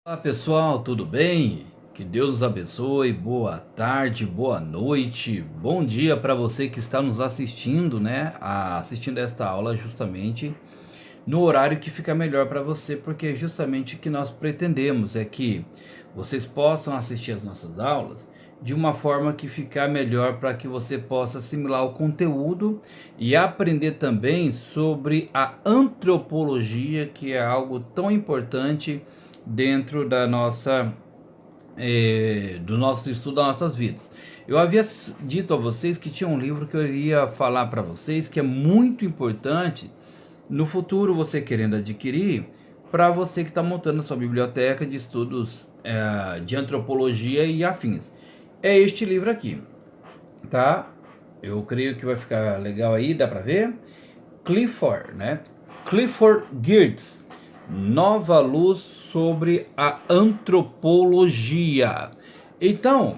Olá pessoal, tudo bem? Que Deus nos abençoe. Boa tarde, boa noite, bom dia para você que está nos assistindo, né? Assistindo esta aula justamente no horário que fica melhor para você, porque é justamente o que nós pretendemos é que vocês possam assistir as nossas aulas de uma forma que ficar melhor para que você possa assimilar o conteúdo e aprender também sobre a antropologia, que é algo tão importante dentro da nossa do nosso estudo das nossas vidas. Eu havia dito a vocês que tinha um livro que eu iria falar para vocês que é muito importante no futuro você querendo adquirir, para você que está montando a sua biblioteca de estudos de antropologia e afins. É este livro aqui, tá? Eu creio que vai ficar legal aí, dá para ver? Clifford, né? Clifford Geertz, Nova Luz sobre a Antropologia. Então,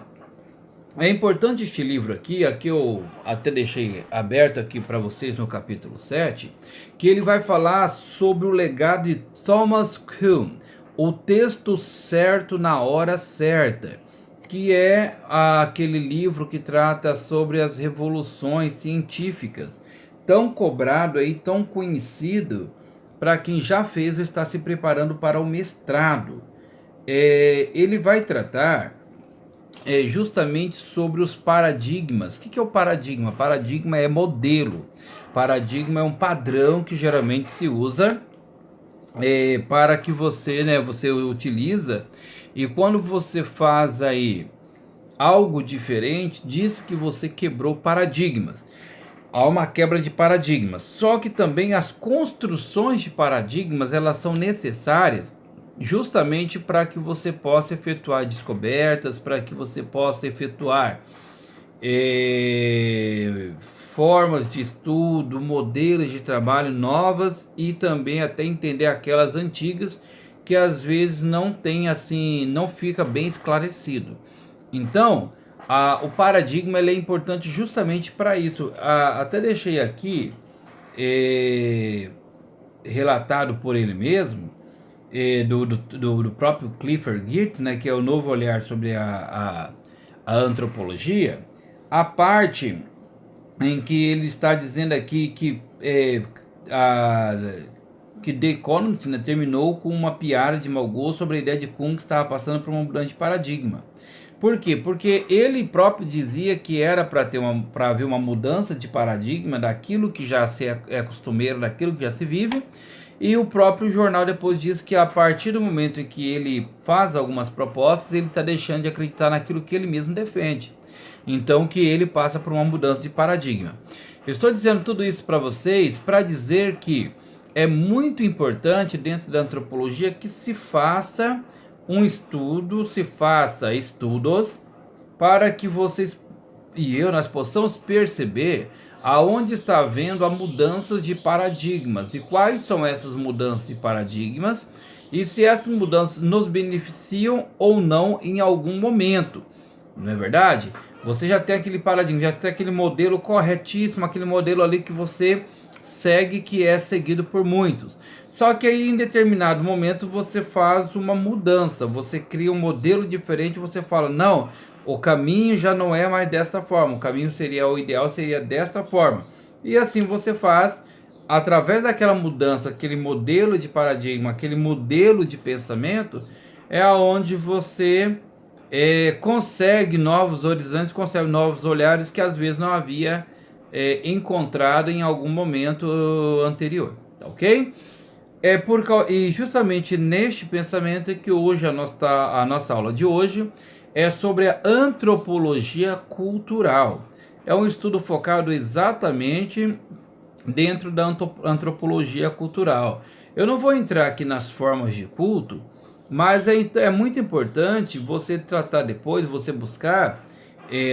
é importante este livro aqui eu até deixei aberto aqui para vocês no capítulo 7, que ele vai falar sobre o legado de Thomas Kuhn, o texto certo na hora certa, que é aquele livro que trata sobre as revoluções científicas, tão cobrado aí, tão conhecido para quem já fez ou está se preparando para o mestrado. Ele vai tratar justamente sobre os paradigmas. O que é o paradigma? Paradigma é modelo. Paradigma é um padrão que geralmente se usa para que você, né, você utiliza, e quando você faz aí algo diferente, diz que você quebrou paradigmas. Há uma quebra de paradigmas. Só que também as construções de paradigmas, elas são necessárias justamente para que você possa efetuar descobertas, para que você possa efetuar formas de estudo, modelos de trabalho novas, e também até entender aquelas antigas que às vezes não tem assim, não fica bem esclarecido. Então, o paradigma ele é importante justamente para isso. Até deixei aqui relatado por ele mesmo, do próprio Clifford Geertz, né, que é o novo olhar sobre a antropologia, a parte em que ele está dizendo aqui que The Economist, né, terminou com uma piada de mau gosto sobre a ideia de Kuhn, que estava passando por uma mudança de paradigma. Por quê? Porque ele próprio dizia que era para haver uma mudança de paradigma daquilo que já é costumeiro, daquilo que já se vive. E o próprio jornal depois diz que a partir do momento em que ele faz algumas propostas, ele está deixando de acreditar naquilo que ele mesmo defende. Então que ele passa por uma mudança de paradigma. Eu estou dizendo tudo isso para vocês para dizer que é muito importante dentro da antropologia que se faça um estudo, se faça estudos para que vocês e eu nós possamos perceber aonde está havendo a mudança de paradigmas e quais são essas mudanças de paradigmas e se essas mudanças nos beneficiam ou não em algum momento. Não é verdade? Você já tem aquele paradigma, já tem aquele modelo corretíssimo, aquele modelo ali que você segue, que é seguido por muitos. Só que aí em determinado momento você faz uma mudança, você cria um modelo diferente, você fala, não, o caminho já não é mais desta forma, o caminho seria, o ideal seria desta forma. E assim você faz, através daquela mudança, aquele modelo de paradigma, aquele modelo de pensamento, é aonde você consegue novos horizontes, consegue novos olhares que às vezes não havia encontrado em algum momento anterior, tá ok? E justamente neste pensamento é que hoje a nossa aula de hoje é sobre a antropologia cultural. É um estudo focado exatamente dentro da antropologia cultural. Eu não vou entrar aqui nas formas de culto, mas é muito importante você tratar depois, você buscar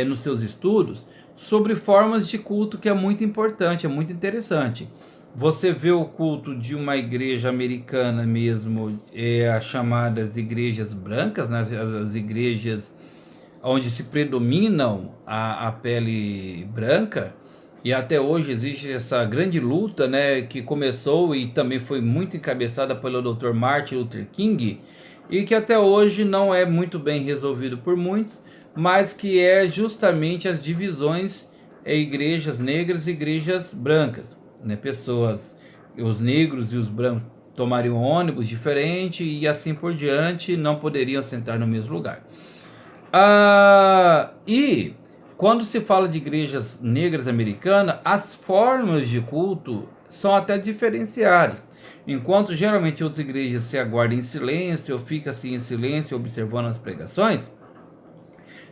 nos seus estudos sobre formas de culto, que é muito importante, é muito interessante. Você vê o culto de uma igreja americana mesmo, as chamadas igrejas brancas, né, as igrejas onde se predominam a pele branca, e até hoje existe essa grande luta, né, que começou e também foi muito encabeçada pelo Dr. Martin Luther King, e que até hoje não é muito bem resolvido por muitos, mas que é justamente as divisões em igrejas negras e igrejas brancas, né? Pessoas, os negros e os brancos tomariam ônibus diferente e assim por diante, não poderiam sentar no mesmo lugar. E quando se fala de igrejas negras americanas, as formas de culto são até diferenciadas. Enquanto geralmente outras igrejas se aguardam em silêncio ou fica assim em silêncio observando as pregações,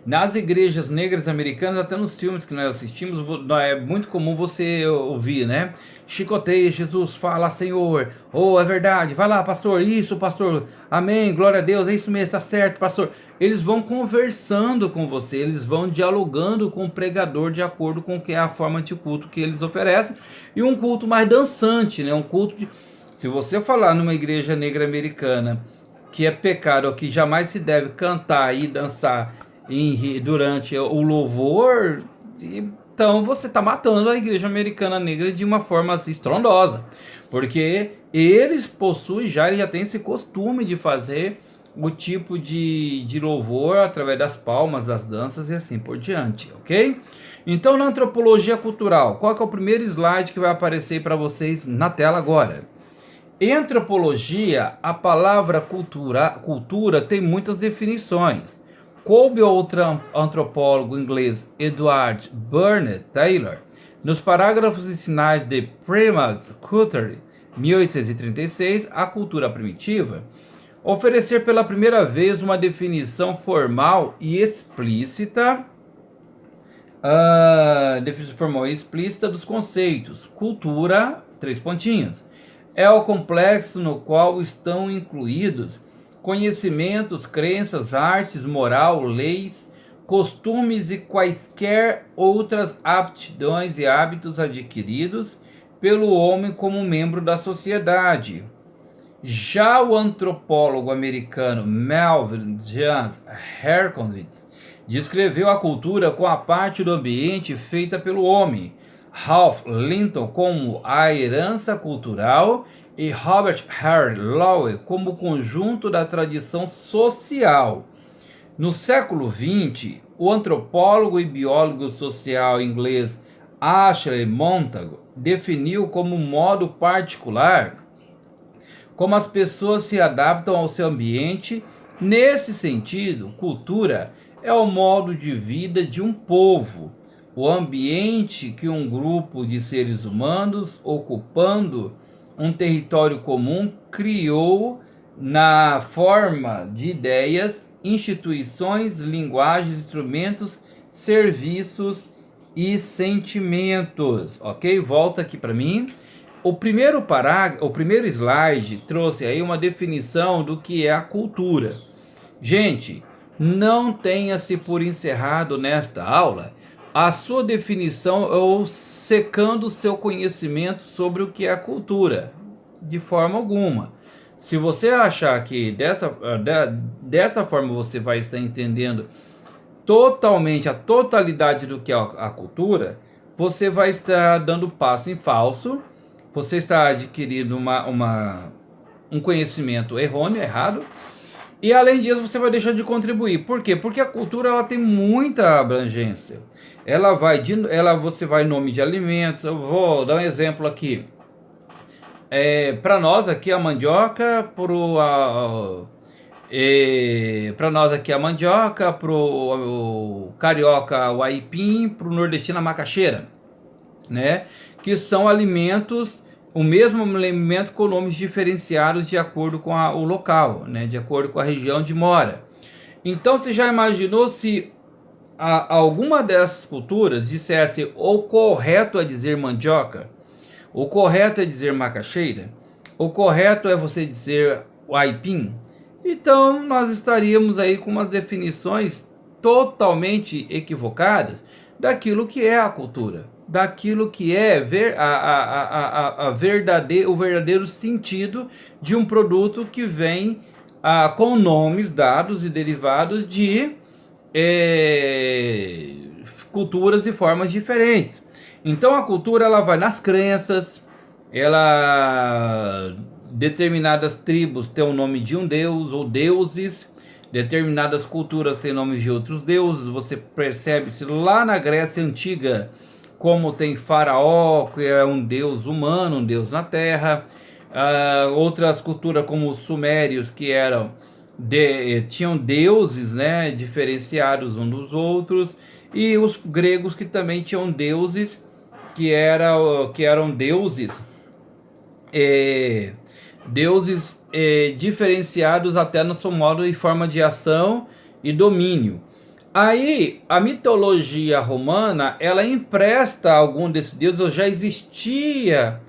nas igrejas negras americanas, até nos filmes que nós assistimos, é muito comum você ouvir, né? Chicoteia Jesus, fala Senhor, oh, é verdade, vai lá pastor, isso pastor, amém, glória a Deus, é isso mesmo, está certo pastor. Eles vão conversando com você, eles vão dialogando com o pregador de acordo com o que é a forma de culto que eles oferecem, e um culto mais dançante, né? Um culto de... Se você falar numa igreja negra americana que é pecado, ou que jamais se deve cantar e dançar durante o louvor, então você está matando a igreja americana negra de uma forma assim, estrondosa, porque eles possuem já, eles já têm esse costume de fazer o tipo de louvor através das palmas, das danças e assim por diante, ok? Então, na antropologia cultural, qual que é o primeiro slide que vai aparecer para vocês na tela agora? Em antropologia, a palavra cultura tem muitas definições. Coube ao outro antropólogo inglês Edward Burnett Taylor, nos parágrafos iniciais de Primitive Culture, 1836, a cultura primitiva, oferecer pela primeira vez uma definição formal e explícita, dos conceitos. Cultura, três pontinhos, é o complexo no qual estão incluídos conhecimentos, crenças, artes, moral, leis, costumes e quaisquer outras aptidões e hábitos adquiridos pelo homem como membro da sociedade. Já o antropólogo americano Melvin Jan Herkowitz descreveu a cultura com a parte do ambiente feita pelo homem, Ralph Linton como a herança cultural e Robert Harry Lowell como o conjunto da tradição social. No século XX, o antropólogo e biólogo social inglês Ashley Montagu definiu como modo particular como as pessoas se adaptam ao seu ambiente. Nesse sentido, cultura é o modo de vida de um povo, o ambiente que um grupo de seres humanos, ocupando um território comum, criou na forma de ideias, instituições, linguagens, instrumentos, serviços e sentimentos. Ok? Volta aqui para mim. O primeiro slide trouxe aí uma definição do que é a cultura. Gente, não tenha-se por encerrado nesta aula a sua definição ou secando o seu conhecimento sobre o que é a cultura, de forma alguma. Se você achar que dessa forma você vai estar entendendo totalmente a totalidade do que é a cultura, você vai estar dando passo em falso, você está adquirindo um conhecimento errôneo, errado, e além disso você vai deixar de contribuir. Por quê? Porque a cultura ela tem muita abrangência. Você vai em nome de alimentos. Eu vou dar um exemplo aqui. Para nós aqui a mandioca, para nós aqui a mandioca, pro carioca o aipim, pro nordestino a macaxeira, né? Que são alimentos, o mesmo alimento com nomes diferenciados de acordo com o local, né? De acordo com a região de mora. Então você já imaginou se alguma dessas culturas dissesse o correto é dizer mandioca, o correto é dizer macaxeira, o correto é você dizer o aipim? Então nós estaríamos aí com umas definições totalmente equivocadas daquilo que é a cultura, daquilo que é o verdadeiro sentido de um produto que vem com nomes dados e derivados de culturas e formas diferentes. Então a cultura ela vai nas crenças, ela determinadas tribos têm o nome de um deus ou deuses, determinadas culturas têm nomes de outros deuses. Você percebe-se lá na Grécia Antiga, como tem Faraó, que é um deus humano, um deus na terra. Outras culturas como os sumérios, que tinham deuses, né, diferenciados uns dos outros, e os gregos, que também tinham deuses, que eram deuses diferenciados até no seu modo e forma de ação e domínio. Aí, a mitologia romana, ela empresta algum desses deuses, ou já existia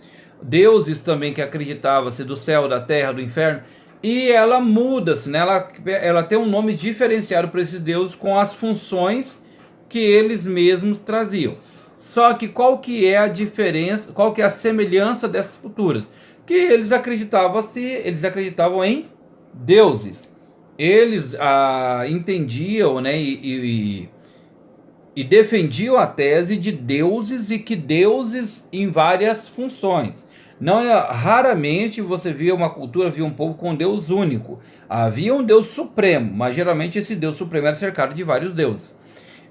deuses também que acreditavam-se do céu, da terra, do inferno, e ela muda-se, né? Ela tem um nome diferenciado para esses deuses com as funções que eles mesmos traziam. Só que qual que é a diferença, qual que é a semelhança dessas culturas? Que eles acreditavam em deuses. Eles entendiam, né, e defendiam a tese de deuses, e que deuses em várias funções. Não raramente você via uma cultura, via um povo com um Deus único. Havia um Deus supremo, mas geralmente esse Deus supremo era cercado de vários deuses.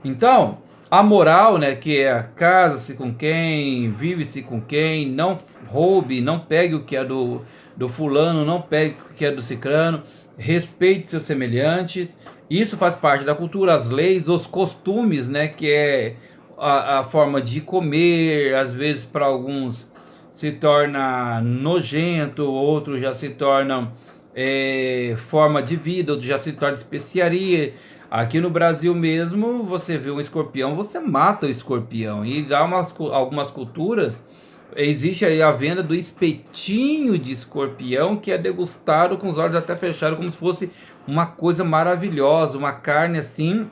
Então, a moral, né, que é casa-se com quem, vive-se com quem, não roube, não pegue o que é do fulano, não pegue o que é do cicrano, respeite seus semelhantes. Isso faz parte da cultura, as leis, os costumes, né, que é a forma de comer. Às vezes para alguns se torna nojento, outros já se tornam forma de vida, outros já se torna especiaria. Aqui no Brasil mesmo, você vê um escorpião, você mata o escorpião. E há algumas culturas, existe aí a venda do espetinho de escorpião, que é degustado com os olhos até fechados, como se fosse uma coisa maravilhosa, uma carne assim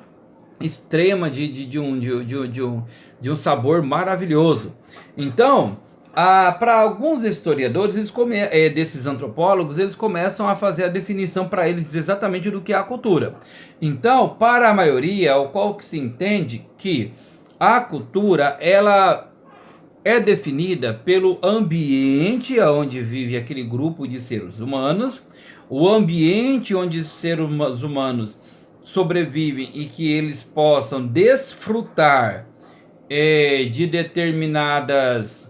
extrema de um sabor maravilhoso. Então, para alguns historiadores, desses antropólogos, eles começam a fazer a definição para eles exatamente do que é a cultura. Então, para a maioria, o qual que se entende que a cultura, ela é definida pelo ambiente onde vive aquele grupo de seres humanos, o ambiente onde os seres humanos sobrevivem e que eles possam desfrutar de determinadas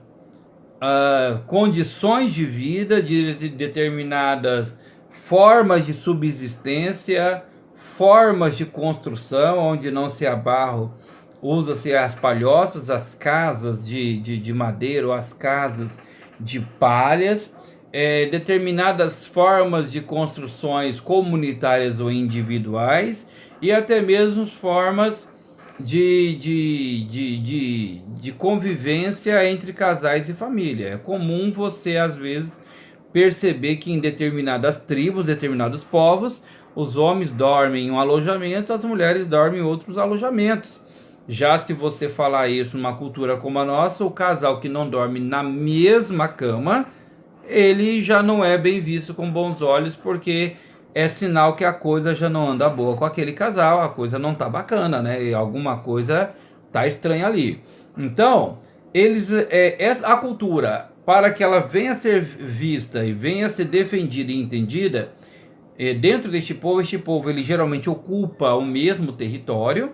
condições de vida, de determinadas formas de subsistência, formas de construção, onde não se abarro, usa-se as palhoças, as casas de madeira ou as casas de palhas, determinadas formas de construções comunitárias ou individuais, e até mesmo formas de convivência entre casais e família. É comum você, às vezes, perceber que em determinadas tribos, determinados povos, os homens dormem em um alojamento, as mulheres dormem em outros alojamentos. Já se você falar isso numa cultura como a nossa, o casal que não dorme na mesma cama, ele já não é bem visto com bons olhos, porque é sinal que a coisa já não anda boa com aquele casal, a coisa não tá bacana, né? E alguma coisa tá estranha ali. Então, a cultura, para que ela venha a ser vista e venha a ser defendida e entendida, dentro deste povo, este povo ele geralmente ocupa o mesmo território,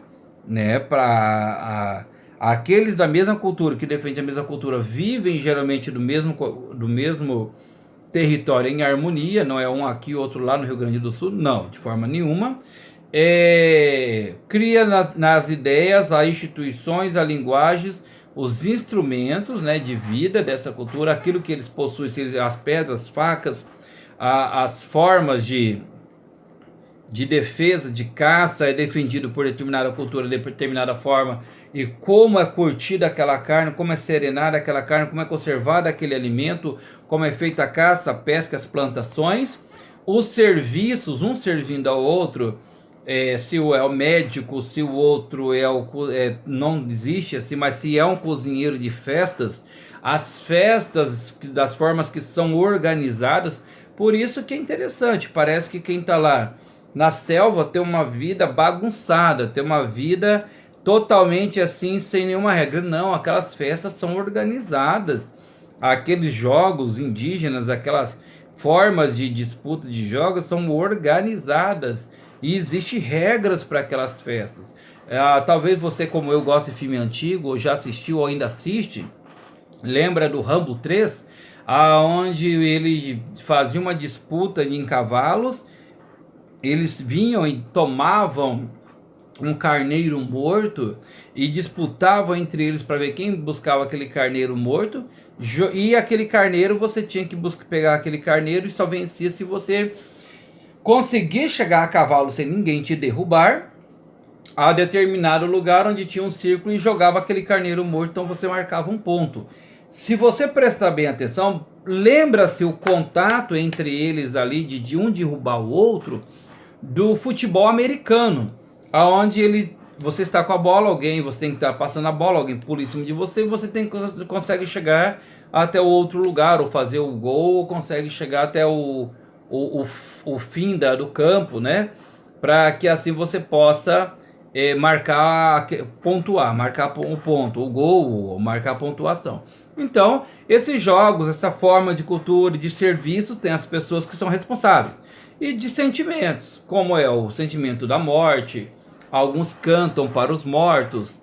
né? Para aqueles da mesma cultura, que defendem a mesma cultura, vivem geralmente do mesmo território em harmonia, não é um aqui, outro lá no Rio Grande do Sul, não, de forma nenhuma. Cria nas ideias, as instituições, as linguagens, os instrumentos, né, de vida dessa cultura, aquilo que eles possuem, as pedras, as facas, as formas de defesa, de caça, é defendido por determinada cultura, de determinada forma, e como é curtida aquela carne, como é serenada aquela carne, como é conservado aquele alimento, como é feita a caça, a pesca, as plantações, os serviços, um servindo ao outro, se é o médico, se o outro não existe assim, mas se é um cozinheiro de festas, as festas das formas que são organizadas. Por isso que é interessante, parece que quem está lá na selva tem uma vida bagunçada, tem uma vida totalmente assim, sem nenhuma regra. Não, aquelas festas são organizadas, aqueles jogos indígenas, aquelas formas de disputa de jogos são organizadas e existem regras para aquelas festas. Talvez você, como eu, goste de filme antigo, ou já assistiu ou ainda assiste, lembra do Rambo 3, aonde ele fazia uma disputa em cavalos, eles vinham e tomavam um carneiro morto e disputavam entre eles para ver quem buscava aquele carneiro morto, e aquele carneiro você tinha que pegar aquele carneiro e só vencia se você conseguir chegar a cavalo sem ninguém te derrubar a determinado lugar onde tinha um círculo e jogava aquele carneiro morto, então você marcava um ponto. Se você prestar bem atenção, lembra-se o contato entre eles ali de um derrubar o outro do futebol americano, aonde você está com a bola, você tem que estar passando a bola, alguém pula em cima de você e você consegue chegar até o outro lugar, ou fazer o gol, ou consegue chegar até o fim do campo, né? Para que assim você possa marcar um ponto, o gol, ou marcar a pontuação. Então, esses jogos, essa forma de cultura e de serviços, tem as pessoas que são responsáveis. E de sentimentos, como é o sentimento da morte, alguns cantam para os mortos,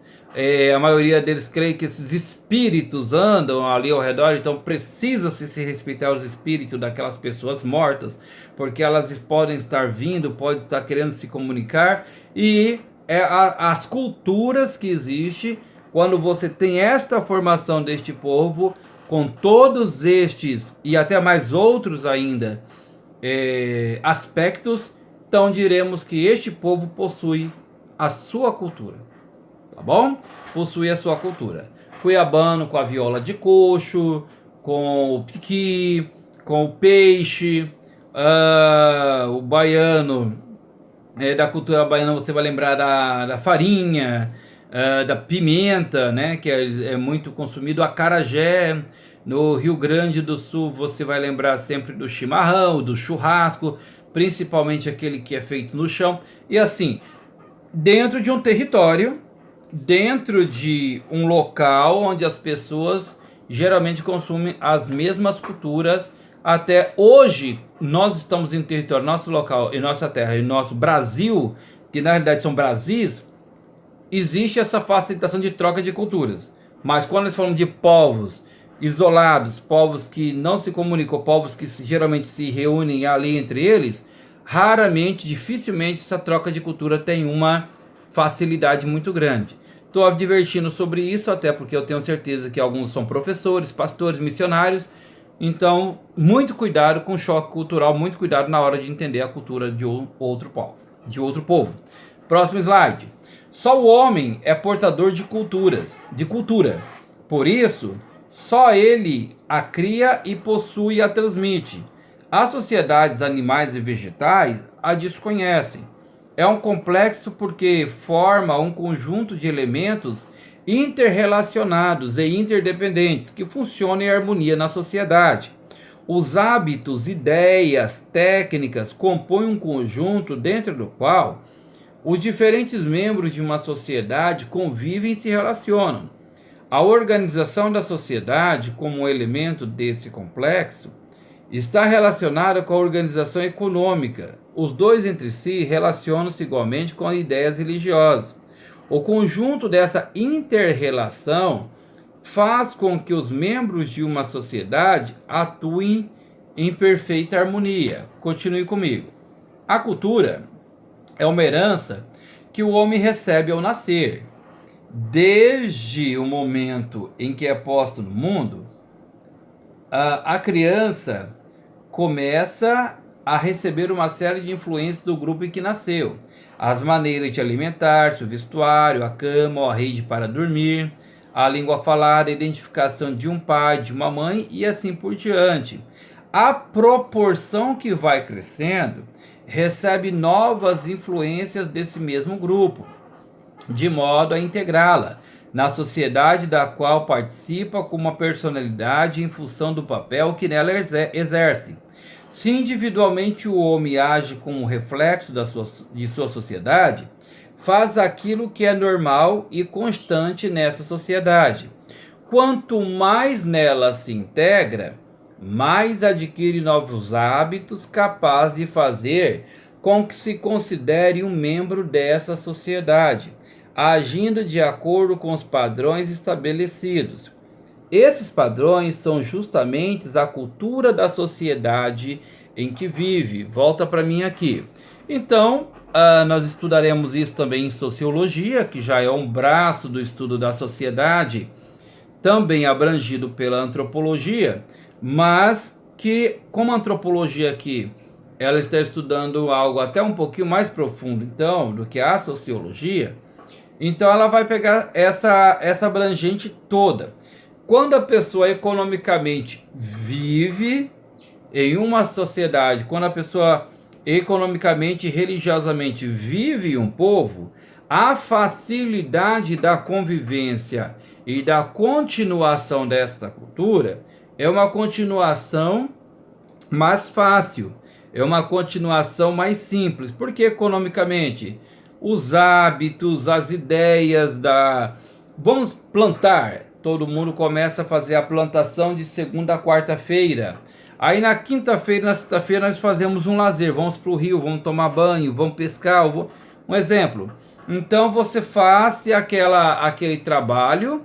a maioria deles crê que esses espíritos andam ali ao redor, então precisa-se respeitar os espíritos daquelas pessoas mortas, porque elas podem estar vindo, podem estar querendo se comunicar, e as culturas que existem, quando você tem esta formação deste povo, com todos estes e até mais outros ainda aspectos, então diremos que este povo possui a sua cultura, tá bom? Possui a sua cultura. Cuiabano com a viola de coxo, com o piqui, com o peixe, o baiano, da cultura baiana você vai lembrar da farinha, da pimenta, né, que é muito consumido, acarajé. No Rio Grande do Sul você vai lembrar sempre do chimarrão, do churrasco, principalmente aquele que é feito no chão. E assim, dentro de um território, dentro de um local onde as pessoas geralmente consumem as mesmas culturas. Até hoje, nós estamos em território, nosso local, em nossa terra, em nosso Brasil, que na realidade são Brasis, existe essa facilitação de troca de culturas. Mas quando nós falamos de povos isolados, povos que não se comunicam, povos que geralmente se reúnem ali entre eles, raramente, dificilmente essa troca de cultura tem uma facilidade muito grande. Estou advertindo sobre isso, até porque eu tenho certeza que alguns são professores, pastores, missionários. Então, muito cuidado com o choque cultural, muito cuidado na hora de entender a cultura de outro povo. Próximo slide. Só o homem é portador de cultura. Por isso, só ele a cria e possui e a transmite. As sociedades animais e vegetais a desconhecem. É um complexo porque forma um conjunto de elementos interrelacionados e interdependentes que funcionam em harmonia na sociedade. Os hábitos, ideias, técnicas compõem um conjunto dentro do qual os diferentes membros de uma sociedade convivem e se relacionam. A organização da sociedade, como um elemento desse complexo, está relacionada com a organização econômica. Os dois entre si relacionam-se igualmente com as ideias religiosas. O conjunto dessa inter-relação faz com que os membros de uma sociedade atuem em perfeita harmonia. Continue comigo. A cultura é uma herança que o homem recebe ao nascer. Desde o momento em que é posto no mundo, a criança começa a receber uma série de influências do grupo em que nasceu. As maneiras de alimentar-se, o vestuário, a cama, a rede para dormir, a língua falada, a identificação de um pai, de uma mãe e assim por diante. A proporção que vai crescendo recebe novas influências desse mesmo grupo, de modo a integrá-la na sociedade da qual participa com uma personalidade em função do papel que nela exerce. Se individualmente o homem age como reflexo de sua sociedade, faz aquilo que é normal e constante nessa sociedade. Quanto mais nela se integra, mais adquire novos hábitos capazes de fazer com que se considere um membro dessa sociedade, agindo de acordo com os padrões estabelecidos. Esses padrões são justamente a cultura da sociedade em que vive. Volta para mim aqui. Então, nós estudaremos isso também em sociologia, que já é um braço do estudo da sociedade, também abrangido pela antropologia, mas que, como a antropologia aqui, ela está estudando algo até um pouquinho mais profundo, então, do que a sociologia, então ela vai pegar essa abrangente toda. Quando a pessoa economicamente vive em uma sociedade, quando a pessoa economicamente e religiosamente vive um povo, a facilidade da convivência e da continuação desta cultura é uma continuação mais fácil, é uma continuação mais simples, porque economicamente os hábitos, as ideias da vamos plantar, todo mundo começa a fazer a plantação de segunda a quarta-feira. Aí na quinta-feira, na sexta-feira nós fazemos um lazer, vamos para o rio, vamos tomar banho, vamos pescar, um exemplo. Então você faz aquele trabalho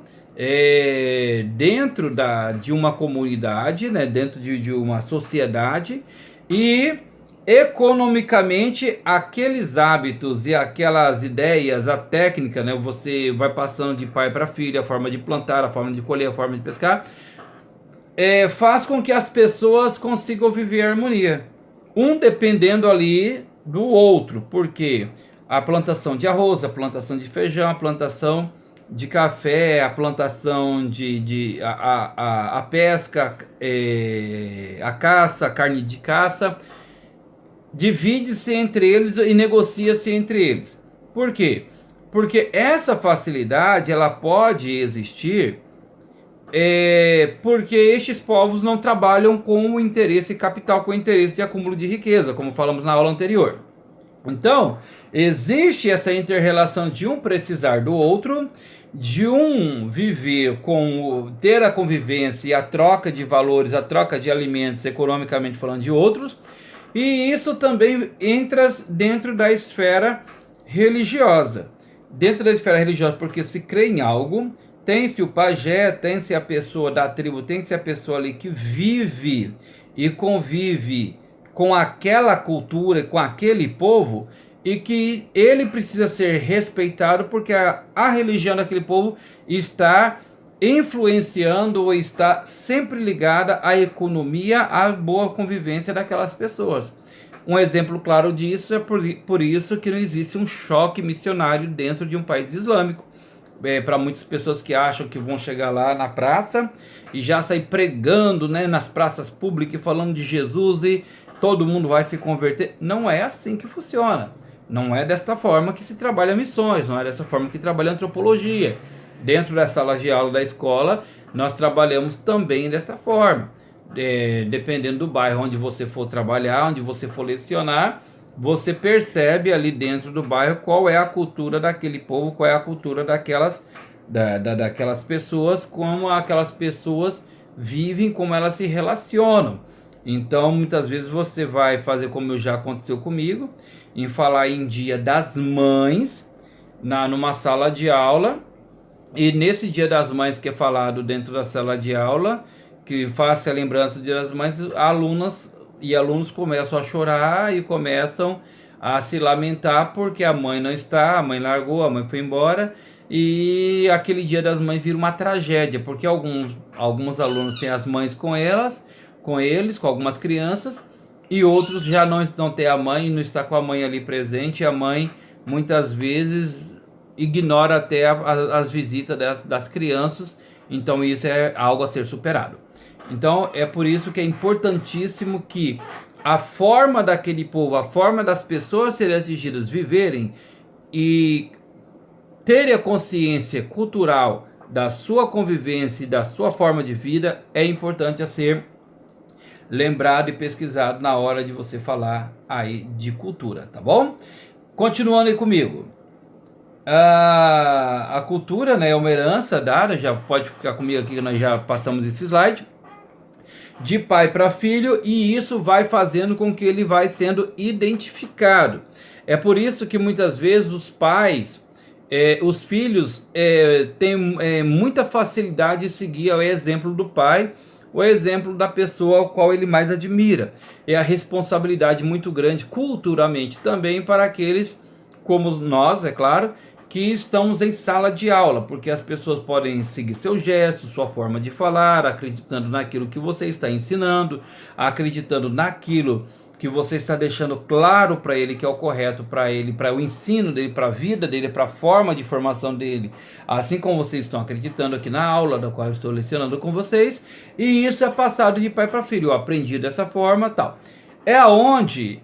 dentro de uma comunidade, né, dentro de uma sociedade, e economicamente aqueles hábitos e aquelas ideias, a técnica, né, você vai passando de pai para filho, a forma de plantar, a forma de colher, a forma de pescar, faz com que as pessoas consigam viver em harmonia, um dependendo ali do outro, porque a plantação de arroz, a plantação de feijão, a plantação de café, a plantação a pesca, a caça, a carne de caça, divide-se entre eles e negocia-se entre eles. Por quê? Porque essa facilidade ela pode existir porque estes povos não trabalham com o interesse capital, com o interesse de acúmulo de riqueza, como falamos na aula anterior. Então, existe essa inter-relação de um precisar do outro, de um viver ter a convivência e a troca de valores, a troca de alimentos, economicamente falando, de outros, e isso também entra dentro da esfera religiosa. Dentro da esfera religiosa, porque se crê em algo, tem-se o pajé, tem-se a pessoa da tribo, tem-se a pessoa ali que vive e convive com aquela cultura, com aquele povo, e que ele precisa ser respeitado porque a religião daquele povo está influenciando ou está sempre ligada à economia, à boa convivência daquelas pessoas. Um exemplo claro disso é por isso que não existe um choque missionário dentro de um país islâmico. Para muitas pessoas que acham que vão chegar lá na praça e já sair pregando, né, nas praças públicas, falando de Jesus e todo mundo vai se converter. Não é assim que funciona. Não é desta forma que se trabalha missões, não é dessa forma que trabalha antropologia. Dentro da sala de aula da escola, nós trabalhamos também desta forma. Dependendo do bairro onde você for trabalhar, onde você for lecionar, você percebe ali dentro do bairro qual é a cultura daquele povo, qual é a cultura daquelas pessoas, como aquelas pessoas vivem, como elas se relacionam. Então, muitas vezes você vai fazer como já aconteceu comigo, em falar em Dia das Mães, numa sala de aula, e nesse Dia das Mães que é falado dentro da sala de aula, que faça a lembrança do Dia das Mães, alunas e alunos começam a chorar e começam a se lamentar porque a mãe não está, a mãe largou, a mãe foi embora, e aquele Dia das Mães vira uma tragédia, porque alguns alunos têm as mães com eles, com algumas crianças, e outros já não têm a mãe, não está com a mãe ali presente, e a mãe muitas vezes ignora até as visitas das crianças, então isso é algo a ser superado. Então é por isso que é importantíssimo que a forma daquele povo, a forma das pessoas serem atingidas viverem e terem a consciência cultural da sua convivência e da sua forma de vida é importante a ser lembrado e pesquisado na hora de você falar aí de cultura, tá bom? Continuando aí comigo. A cultura, né, é uma herança dada, já pode ficar comigo aqui que nós já passamos esse slide. de pai para filho, e isso vai fazendo com que ele vai sendo identificado. É por isso que muitas vezes os pais, os filhos têm muita facilidade de seguir o exemplo do pai, o exemplo da pessoa ao qual ele mais admira. É a responsabilidade muito grande culturalmente também para aqueles como nós, é claro, que estamos em sala de aula, porque as pessoas podem seguir seus gestos, sua forma de falar, acreditando naquilo que você está ensinando, acreditando naquilo que você está deixando claro para ele que é o correto para ele, para o ensino dele, para a vida dele, para a forma de formação dele, assim como vocês estão acreditando aqui na aula da qual eu estou lecionando com vocês, e isso é passado de pai para filho. Eu aprendi dessa forma, tal. É aonde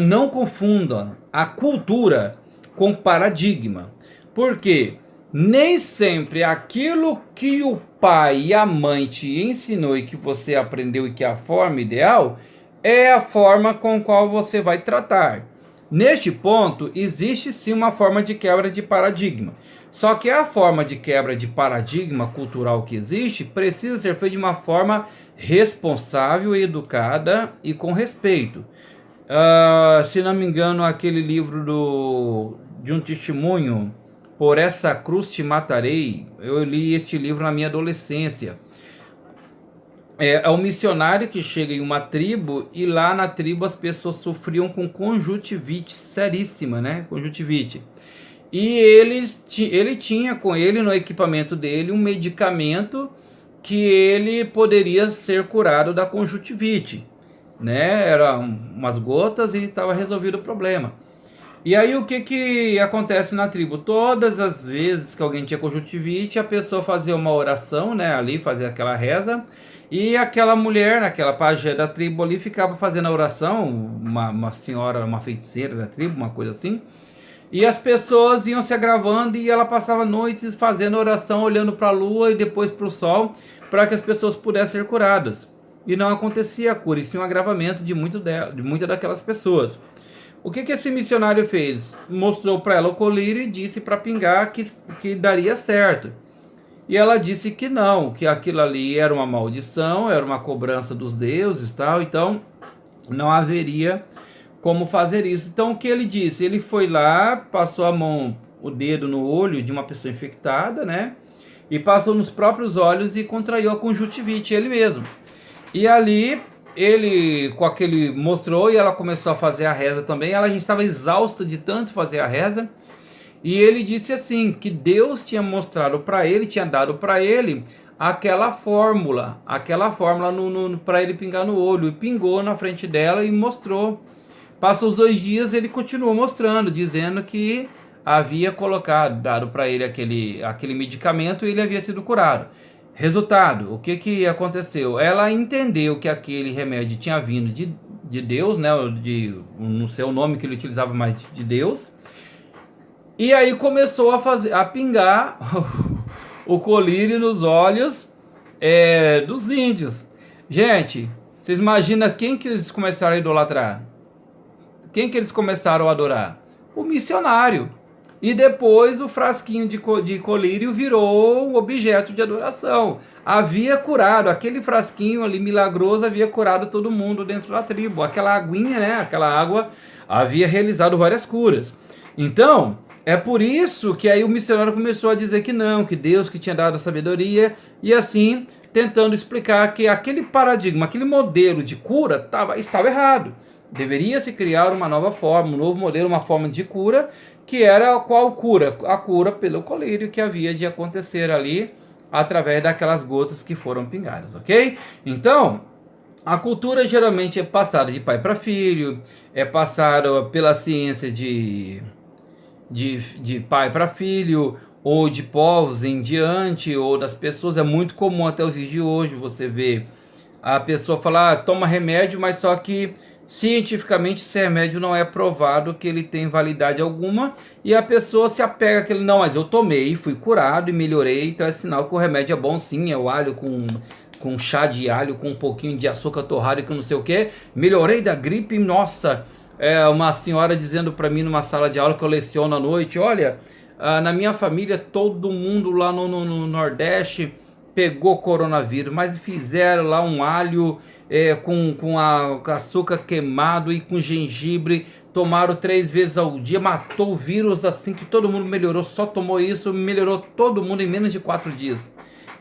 não confunda a cultura com paradigma. Porque nem sempre aquilo que o pai e a mãe te ensinou e que você aprendeu e que é a forma ideal é a forma com qual você vai tratar. Neste ponto, existe sim uma forma de quebra de paradigma. Só que a forma de quebra de paradigma cultural que existe precisa ser feita de uma forma responsável, educada e com respeito. Se não me engano, aquele livro de um testemunho, Por Essa Cruz Te Matarei, eu li este livro na minha adolescência. É um missionário que chega em uma tribo e lá na tribo as pessoas sofriam com conjuntivite seríssima, né? Conjuntivite. E ele tinha com ele no equipamento dele um medicamento que ele poderia ser curado da conjuntivite, né? Era umas gotas e estava resolvido o problema. E aí o que acontece na tribo? Todas as vezes que alguém tinha conjuntivite, a pessoa fazia uma oração, né? Ali fazia aquela reza. E aquela mulher, aquela pajé da tribo ali, ficava fazendo a oração, uma senhora, uma feiticeira da tribo, uma coisa assim. E as pessoas iam se agravando e ela passava noites fazendo oração, olhando para a lua e depois para o sol, para que as pessoas pudessem ser curadas. E não acontecia a cura, e sim um agravamento de muitas daquelas pessoas. O que esse missionário fez? Mostrou para ela o colírio e disse para pingar que daria certo. E ela disse que não, que aquilo ali era uma maldição, era uma cobrança dos deuses e tal, então não haveria como fazer isso. Então o que ele disse? Ele foi lá, passou a mão, o dedo no olho de uma pessoa infectada, né? E passou nos próprios olhos e contraiu a conjuntivite, ele mesmo. E ali ele com aquele mostrou e ela começou a fazer a reza também. Ela já estava exausta de tanto fazer a reza. E ele disse assim, que Deus tinha mostrado para ele, tinha dado para ele aquela fórmula para ele pingar no olho. E pingou na frente dela e mostrou. Passou os 2 dias, ele continuou mostrando, dizendo que havia dado para ele aquele medicamento e ele havia sido curado. Resultado, o que aconteceu? Ela entendeu que aquele remédio tinha vindo de Deus, né? Não sei o nome que ele utilizava, mais de Deus. E aí começou a pingar o colírio nos olhos dos índios. Gente, vocês imaginam quem que eles começaram a idolatrar? Quem que eles começaram a adorar? O missionário. E depois o frasquinho de colírio virou um objeto de adoração. Havia curado, aquele frasquinho ali milagroso havia curado todo mundo dentro da tribo. Aquela aguinha, né? Aquela água havia realizado várias curas. Então, é por isso que aí o missionário começou a dizer que não, que Deus que tinha dado a sabedoria, e assim tentando explicar que aquele paradigma, aquele modelo de cura estava errado. Deveria se criar uma nova forma, um novo modelo, uma forma de cura, que era qual cura? A cura pelo colírio que havia de acontecer ali, através daquelas gotas que foram pingadas, ok? Então, a cultura geralmente é passada de pai para filho, é passada pela ciência de pai para filho, ou de povos em diante, ou das pessoas. É muito comum até os dias de hoje você ver a pessoa falar, toma remédio, mas só que cientificamente esse remédio não é provado que ele tem validade alguma, e a pessoa se apega àquele, não, mas eu tomei, fui curado e melhorei, então é sinal que o remédio é bom sim, é o alho com chá de alho, com um pouquinho de açúcar torrado e com não sei o que, melhorei da gripe, nossa. Uma senhora dizendo para mim numa sala de aula que eu leciono à noite, olha, na minha família todo mundo lá no Nordeste pegou coronavírus, mas fizeram lá um alho com açúcar queimado e com gengibre, tomaram 3 vezes ao dia, matou o vírus assim que todo mundo melhorou, só tomou isso, melhorou todo mundo em menos de 4 dias.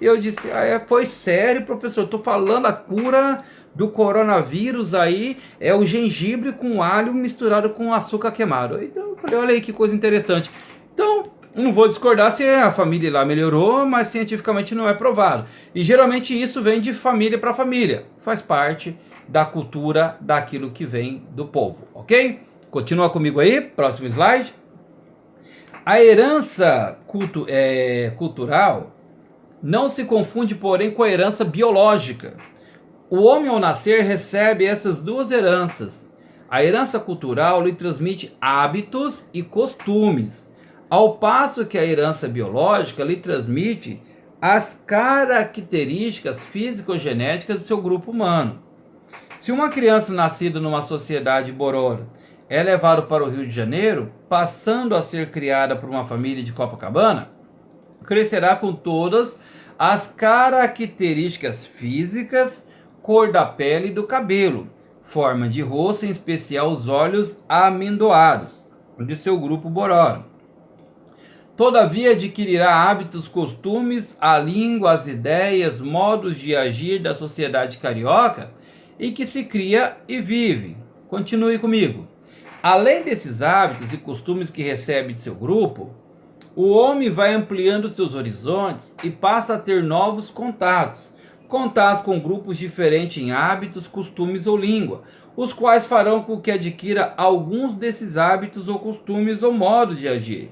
E eu disse, foi sério, professor, eu tô falando a cura do coronavírus aí, é o gengibre com alho misturado com açúcar queimado. Então eu falei, olha aí que coisa interessante. Então, não vou discordar se a família lá melhorou, mas cientificamente não é provado. E geralmente isso vem de família para família. Faz parte da cultura daquilo que vem do povo, ok? Continua comigo aí, próximo slide. A herança cultural não se confunde, porém, com a herança biológica. O homem, ao nascer, recebe essas duas heranças. A herança cultural lhe transmite hábitos e costumes, ao passo que a herança biológica lhe transmite as características físico-genéticas do seu grupo humano. Se uma criança nascida numa sociedade bororo é levada para o Rio de Janeiro, passando a ser criada por uma família de Copacabana, crescerá com todas as características físicas, cor da pele e do cabelo, forma de rosto, em especial os olhos amendoados, de seu grupo bororo. Todavia adquirirá hábitos, costumes, a língua, as ideias, modos de agir da sociedade carioca e que se cria e vive. Continue comigo. Além desses hábitos e costumes que recebe de seu grupo, o homem vai ampliando seus horizontes e passa a ter novos contatos com grupos diferentes em hábitos, costumes ou língua, os quais farão com que adquira alguns desses hábitos ou costumes ou modos de agir.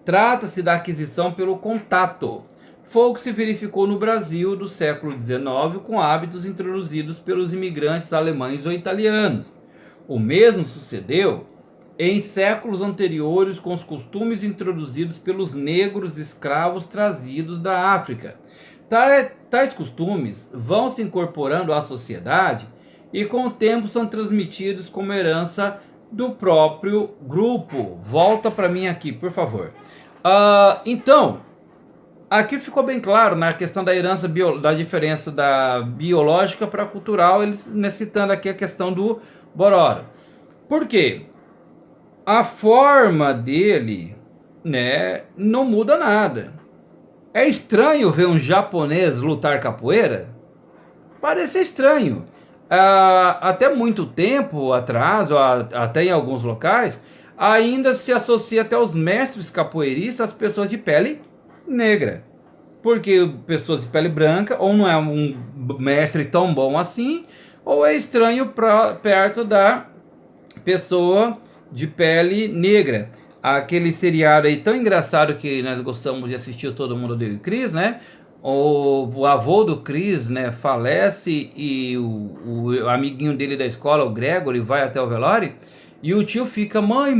Trata-se da aquisição pelo contato. Foi o que se verificou no Brasil do século XIX com hábitos introduzidos pelos imigrantes alemães ou italianos. O mesmo sucedeu em séculos anteriores com os costumes introduzidos pelos negros escravos trazidos da África. Tais costumes vão se incorporando à sociedade e com o tempo são transmitidos como herança do próprio grupo. Volta para mim aqui, por favor. Então, aqui ficou bem claro na questão da herança, da diferença da biológica para a cultural, eles citando aqui a questão do bororo. Por quê? A forma dele, né, não muda nada. É estranho ver um japonês lutar capoeira? Parece estranho. Até muito tempo atrás, ou até em alguns locais, ainda se associa até os mestres capoeiristas às pessoas de pele negra. Porque pessoas de pele branca, ou não é um mestre tão bom assim, ou é estranho perto da pessoa de pele negra. Aquele seriado aí tão engraçado que nós gostamos de assistir, Todo Mundo Odeia o Chris, né? O avô do Chris, né, falece e o amiguinho dele da escola, o Gregory, vai até o velório e o tio fica, mãe,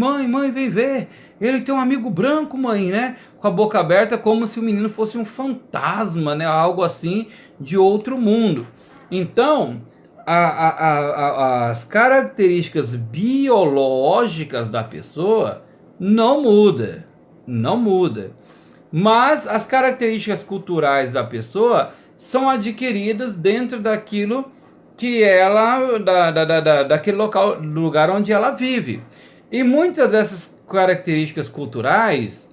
vem ver. Ele tem um amigo branco, mãe, né? Com a boca aberta, como se o menino fosse um fantasma, né? Algo assim de outro mundo. Então, as características biológicas da pessoa não muda. Mas as características culturais da pessoa são adquiridas dentro daquilo que ela, daquele lugar onde ela vive. E muitas dessas características culturais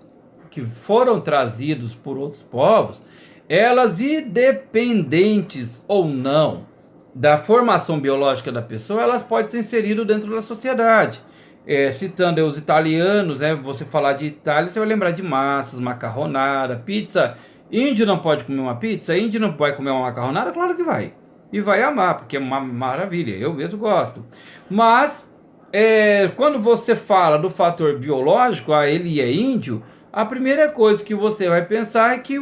que foram trazidas por outros povos, elas, independentes ou não da formação biológica da pessoa, elas podem ser inseridas dentro da sociedade. Citando os italianos, né? Você falar de Itália, você vai lembrar de massas, macarronada, pizza. Índio não pode comer uma pizza? Índio não pode comer uma macarronada? Claro que vai. E vai amar, porque é uma maravilha. Eu mesmo gosto. Mas, quando você fala do fator biológico, ele é índio, a primeira coisa que você vai pensar é que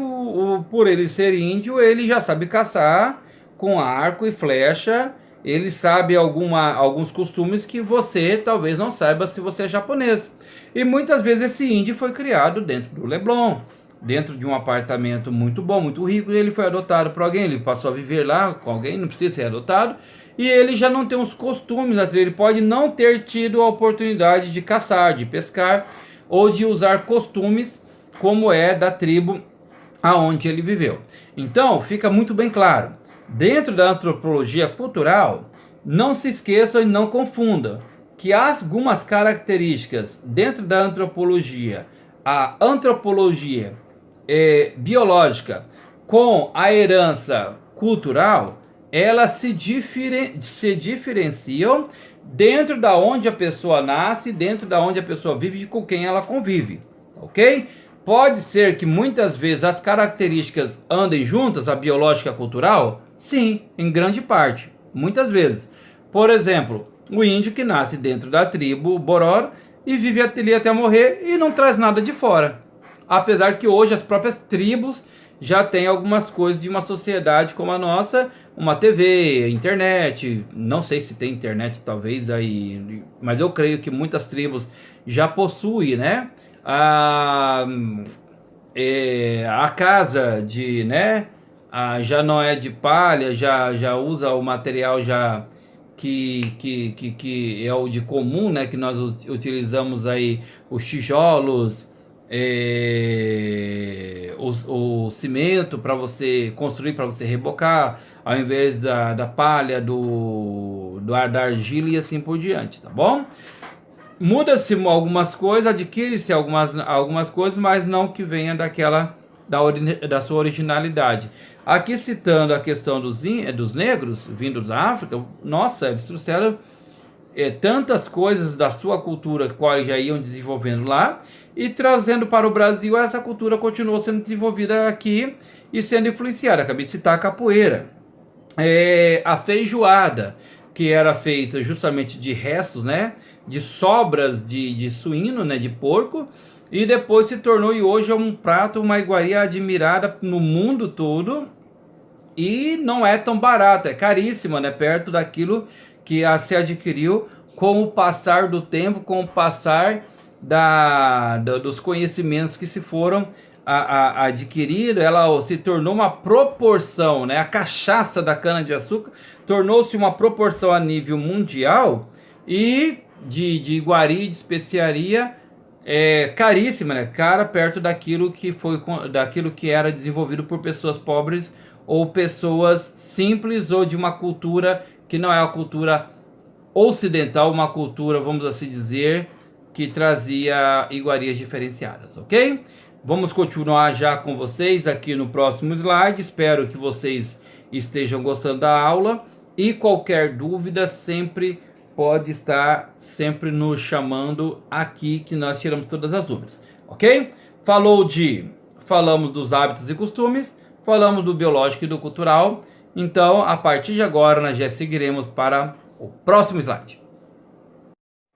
por ele ser índio, ele já sabe caçar com arco e flecha. Ele sabe alguns costumes que você talvez não saiba se você é japonês. E muitas vezes esse índio foi criado dentro do Leblon, dentro de um apartamento muito bom, muito rico, e ele foi adotado por alguém, ele passou a viver lá com alguém, não precisa ser adotado, e ele já não tem os costumes, ele pode não ter tido a oportunidade de caçar, de pescar, ou de usar costumes como é da tribo aonde ele viveu. Então, fica muito bem claro, dentro da antropologia cultural, não se esqueça e não confunda que há algumas características dentro da antropologia, a antropologia biológica com a herança cultural, elas se diferenciam dentro da onde a pessoa nasce, dentro da onde a pessoa vive e com quem ela convive, ok? Pode ser que muitas vezes as características andem juntas, a biológica e a cultural? Sim, em grande parte, muitas vezes. Por exemplo, o índio que nasce dentro da tribo Bororo e vive ali até morrer e não traz nada de fora. Apesar que hoje as próprias tribos já têm algumas coisas de uma sociedade como a nossa, uma TV, internet, não sei se tem internet talvez aí, mas eu creio que muitas tribos já possuem, né? A casa de, né? Já não é de palha, já usa o material já que é o de comum, né? Que nós utilizamos aí os tijolos, o cimento para você construir, para você rebocar, ao invés da palha, da argila e assim por diante, tá bom? Muda-se algumas coisas, adquire-se algumas coisas, mas não que venha da sua originalidade. Aqui citando a questão dos negros vindos da África, nossa, eles trouxeram tantas coisas da sua cultura, quais já iam desenvolvendo lá, e trazendo para o Brasil, essa cultura continuou sendo desenvolvida aqui e sendo influenciada. Acabei de citar a capoeira. A feijoada, que era feita justamente de restos, né, de sobras de suíno, né, de porco, e depois se tornou e hoje é um prato, uma iguaria admirada no mundo todo, e não é tão barata, é caríssima, né, perto daquilo que se adquiriu com o passar do tempo, com o passar dos conhecimentos que se foram adquirido, ela se tornou uma proporção, né? A cachaça da cana-de-açúcar tornou-se uma proporção a nível mundial e de iguaria, de especiaria, caríssima, né? Cara, perto daquilo que era desenvolvido por pessoas pobres ou pessoas simples ou de uma cultura que não é a cultura ocidental, uma cultura, vamos assim dizer, que trazia iguarias diferenciadas, ok? Vamos continuar já com vocês aqui no próximo slide. Espero que vocês estejam gostando da aula e qualquer dúvida sempre pode estar sempre nos chamando aqui que nós tiramos todas as dúvidas, ok? Falamos dos hábitos e costumes, falamos do biológico e do cultural. Então, a partir de agora, nós já seguiremos para o próximo slide.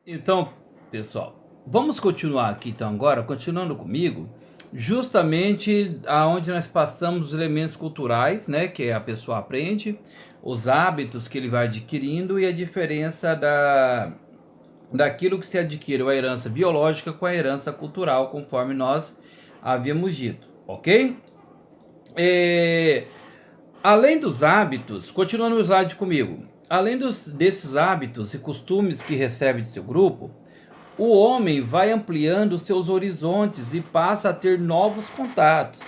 Então, pessoal, vamos continuar aqui então agora, continuando comigo, justamente aonde nós passamos os elementos culturais, né, que a pessoa aprende, os hábitos que ele vai adquirindo e a diferença daquilo que se adquire, a herança biológica com a herança cultural, conforme nós havíamos dito, ok? Além dos hábitos, continuando o slide comigo, além desses hábitos e costumes que recebe de seu grupo, o homem vai ampliando seus horizontes e passa a ter novos contatos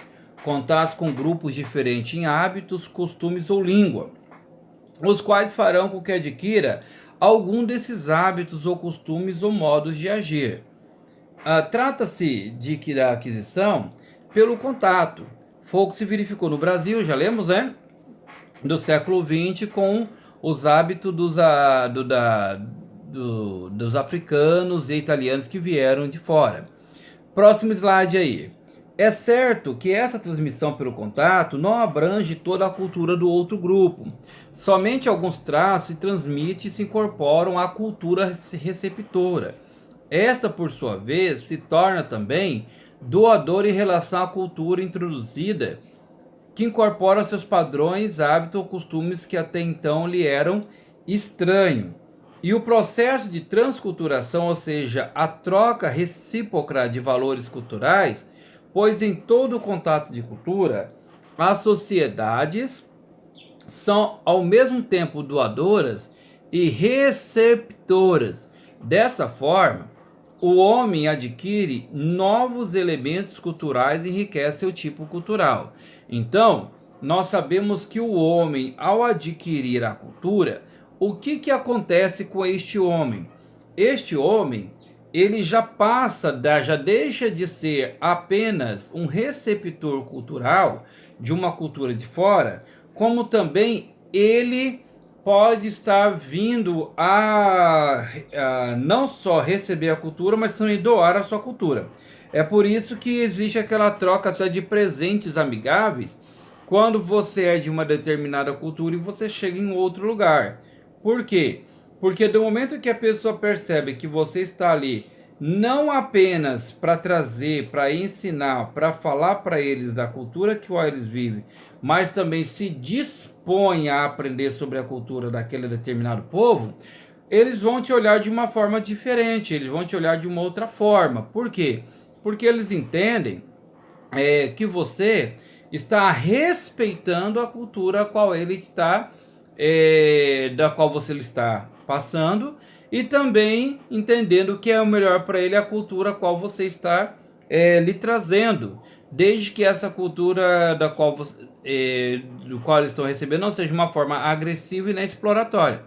com grupos diferentes em hábitos, costumes ou língua, os quais farão com que adquira algum desses hábitos ou costumes ou modos de agir. Trata-se da aquisição pelo contato. Foi o que se verificou no Brasil, já lemos, né? Do século XX, com os hábitos dos africanos e italianos que vieram de fora. Próximo slide aí. É certo que essa transmissão pelo contato não abrange toda a cultura do outro grupo. Somente alguns traços se transmitem e se incorporam à cultura receptora. Esta, por sua vez, se torna também doadora em relação à cultura introduzida, que incorpora seus padrões, hábitos ou costumes que até então lhe eram estranhos. E o processo de transculturação, ou seja, a troca recíproca de valores culturais, pois em todo o contato de cultura, as sociedades são ao mesmo tempo doadoras e receptoras. Dessa forma, o homem adquire novos elementos culturais e enriquece o tipo cultural. Então, nós sabemos que o homem, ao adquirir a cultura, o que acontece com este homem? Este homem, ele já deixa de ser apenas um receptor cultural de uma cultura de fora, como também ele pode estar vindo a não só receber a cultura, mas também doar a sua cultura. É por isso que existe aquela troca até de presentes amigáveis quando você é de uma determinada cultura e você chega em outro lugar. Por quê? Porque do momento que a pessoa percebe que você está ali não apenas para trazer, para ensinar, para falar para eles da cultura que eles vivem, mas também se dispõe a aprender sobre a cultura daquele determinado povo, eles vão te olhar de uma forma diferente, eles vão te olhar de uma outra forma. Por quê? Porque eles entendem que você está respeitando a cultura a qual ele está, da qual você está passando, e também entendendo que é o melhor para ele a cultura a qual você está lhe trazendo, desde que essa cultura da qual do qual eles estão recebendo não seja uma forma agressiva e nem exploratória,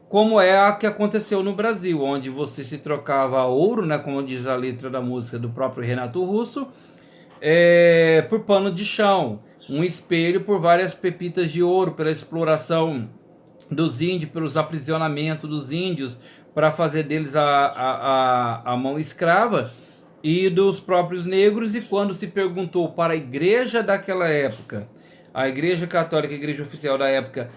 como é a que aconteceu no Brasil, onde você se trocava ouro, né, como diz a letra da música do próprio Renato Russo, por pano de chão, um espelho por várias pepitas de ouro, pela exploração dos índios, pelos aprisionamentos dos índios, para fazer deles a mão escrava, e dos próprios negros. E quando se perguntou para a igreja daquela época, a igreja católica, a igreja oficial da época,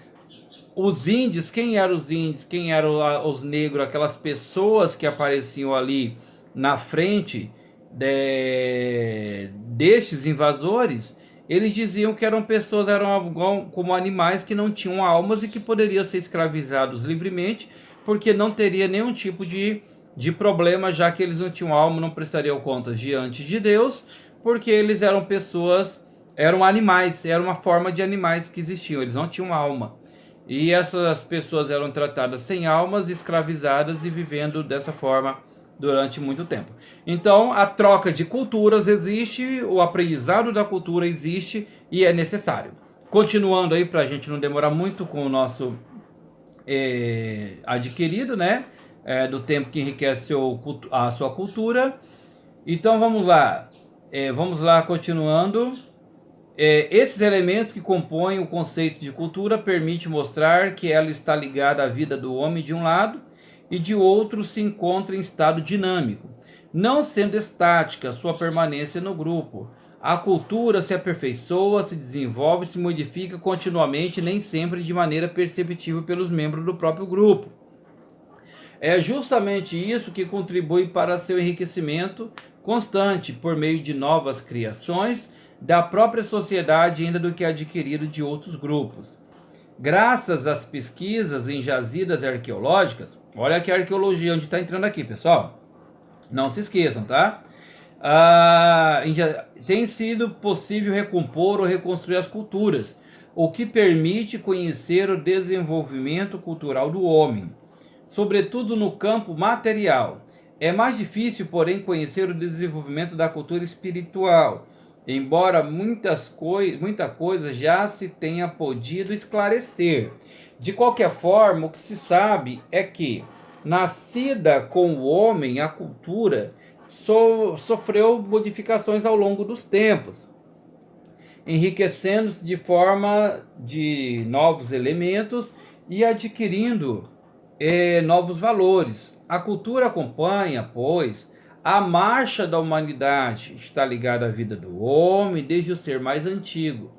os índios, quem eram os índios, quem eram os negros, aquelas pessoas que apareciam ali na frente destes invasores, eles diziam que eram pessoas, eram como animais que não tinham almas e que poderiam ser escravizados livremente, porque não teria nenhum tipo de problema, já que eles não tinham alma, não prestariam contas diante de Deus, porque eles eram pessoas, eram animais, era uma forma de animais que existiam, eles não tinham alma. E essas pessoas eram tratadas sem almas, escravizadas e vivendo dessa forma durante muito tempo. Então, a troca de culturas existe, o aprendizado da cultura existe e é necessário. Continuando aí, para a gente não demorar muito com o nosso adquirido, né? Do tempo que enriquece a sua cultura. Então, vamos lá, continuando. Esses elementos que compõem o conceito de cultura permitem mostrar que ela está ligada à vida do homem de um lado e de outro se encontra em estado dinâmico, não sendo estática sua permanência no grupo. A cultura se aperfeiçoa, se desenvolve e se modifica continuamente, nem sempre de maneira perceptível pelos membros do próprio grupo. É justamente isso que contribui para seu enriquecimento constante, por meio de novas criações da própria sociedade, ainda do que adquirido de outros grupos. Graças às pesquisas em jazidas arqueológicas, olha aqui a arqueologia onde está entrando aqui, pessoal. Não se esqueçam, tá? Tem sido possível recompor ou reconstruir as culturas, o que permite conhecer o desenvolvimento cultural do homem, sobretudo no campo material. É mais difícil, porém, conhecer o desenvolvimento da cultura espiritual, embora muita coisa já se tenha podido esclarecer. De qualquer forma, o que se sabe é que, nascida com o homem, a cultura sofreu modificações ao longo dos tempos, enriquecendo-se de forma de novos elementos e adquirindo novos valores. A cultura acompanha, pois, a marcha da humanidade, está ligada à vida do homem desde o ser mais antigo.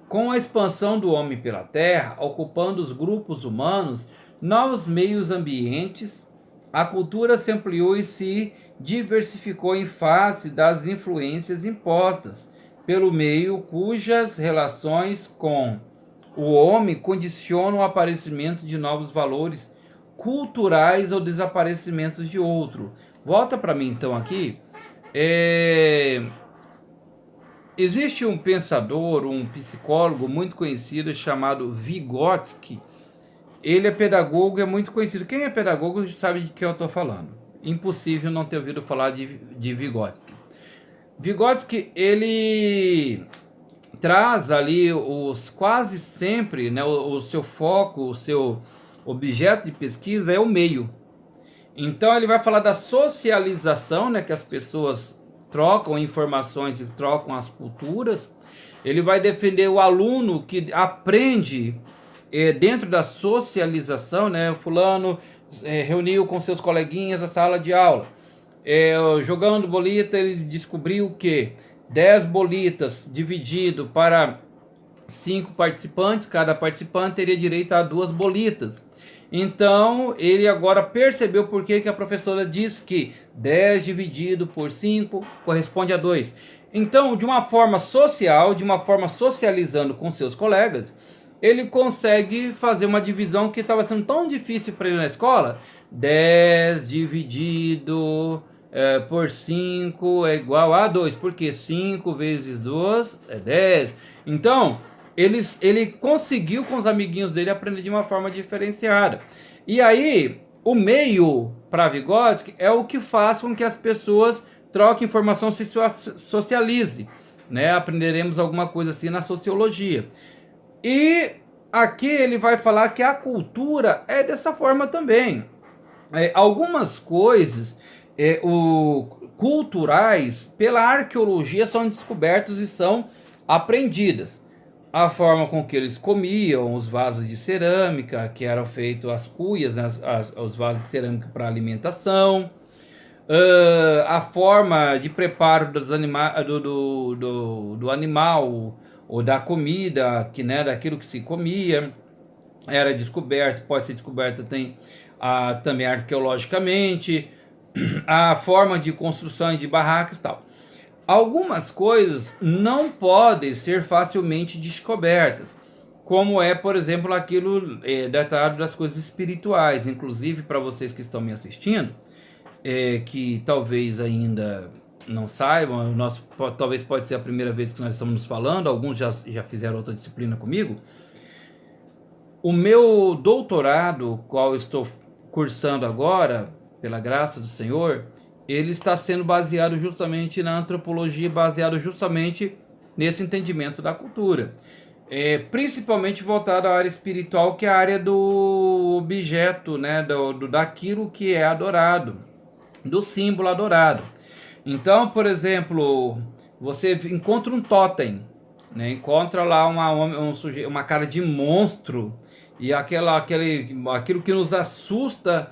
Com a expansão do homem pela Terra, ocupando os grupos humanos, novos meios ambientes, a cultura se ampliou e se diversificou em face das influências impostas pelo meio, cujas relações com o homem condicionam o aparecimento de novos valores culturais ou desaparecimento de outro. Volta para mim então aqui. Existe um pensador, um psicólogo muito conhecido chamado Vygotsky. Ele é pedagogo, é muito conhecido. Quem é pedagogo sabe de quem eu estou falando. impossível não ter ouvido falar de Vygotsky. Vygotsky, ele traz ali quase sempre, né, o seu foco, o seu objeto de pesquisa é o meio. Então ele vai falar da socialização, né, que as pessoas trocam informações e trocam as culturas. Ele vai defender o aluno que aprende dentro da socialização, né? O fulano reuniu com seus coleguinhas a sala de aula. Jogando bolita, ele descobriu que 10 bolitas dividido para 5 participantes, cada participante teria direito a 2 bolitas. Então, ele agora percebeu por que a professora diz que 10 dividido por 5 corresponde a 2. Então, de uma forma social, de uma forma socializando com seus colegas, ele consegue fazer uma divisão que estava sendo tão difícil para ele na escola. 10 dividido por 5 é igual a 2, porque 5 vezes 2 é 10. Então, ele conseguiu com os amiguinhos dele aprender de uma forma diferenciada. E aí, o meio para Vygotsky é o que faz com que as pessoas troquem informação, se socialize, né? Aprenderemos alguma coisa assim na sociologia. E aqui ele vai falar que a cultura é dessa forma também. Algumas coisas culturais pela arqueologia são descobertas e são aprendidas. A forma com que eles comiam, os vasos de cerâmica, que eram feitos as cuias, né, os vasos de cerâmica para alimentação, a forma de preparo dos do animal ou da comida, que, né, daquilo que se comia, era descoberto, pode ser descoberta também arqueologicamente, a forma de construção de barracas e tal. Algumas coisas não podem ser facilmente descobertas, como é, por exemplo, aquilo detalhado das coisas espirituais. Inclusive, para vocês que estão me assistindo, que talvez ainda não saibam, talvez pode ser a primeira vez que nós estamos nos falando, alguns já fizeram outra disciplina comigo. O meu doutorado, qual estou cursando agora, pela graça do Senhor, ele está sendo baseado justamente na antropologia, baseado justamente nesse entendimento da cultura. Principalmente voltado à área espiritual, que é a área do objeto, né, daquilo que é adorado, do símbolo adorado. Então, por exemplo, você encontra um totem, né, encontra lá uma cara de monstro, e aquilo que nos assusta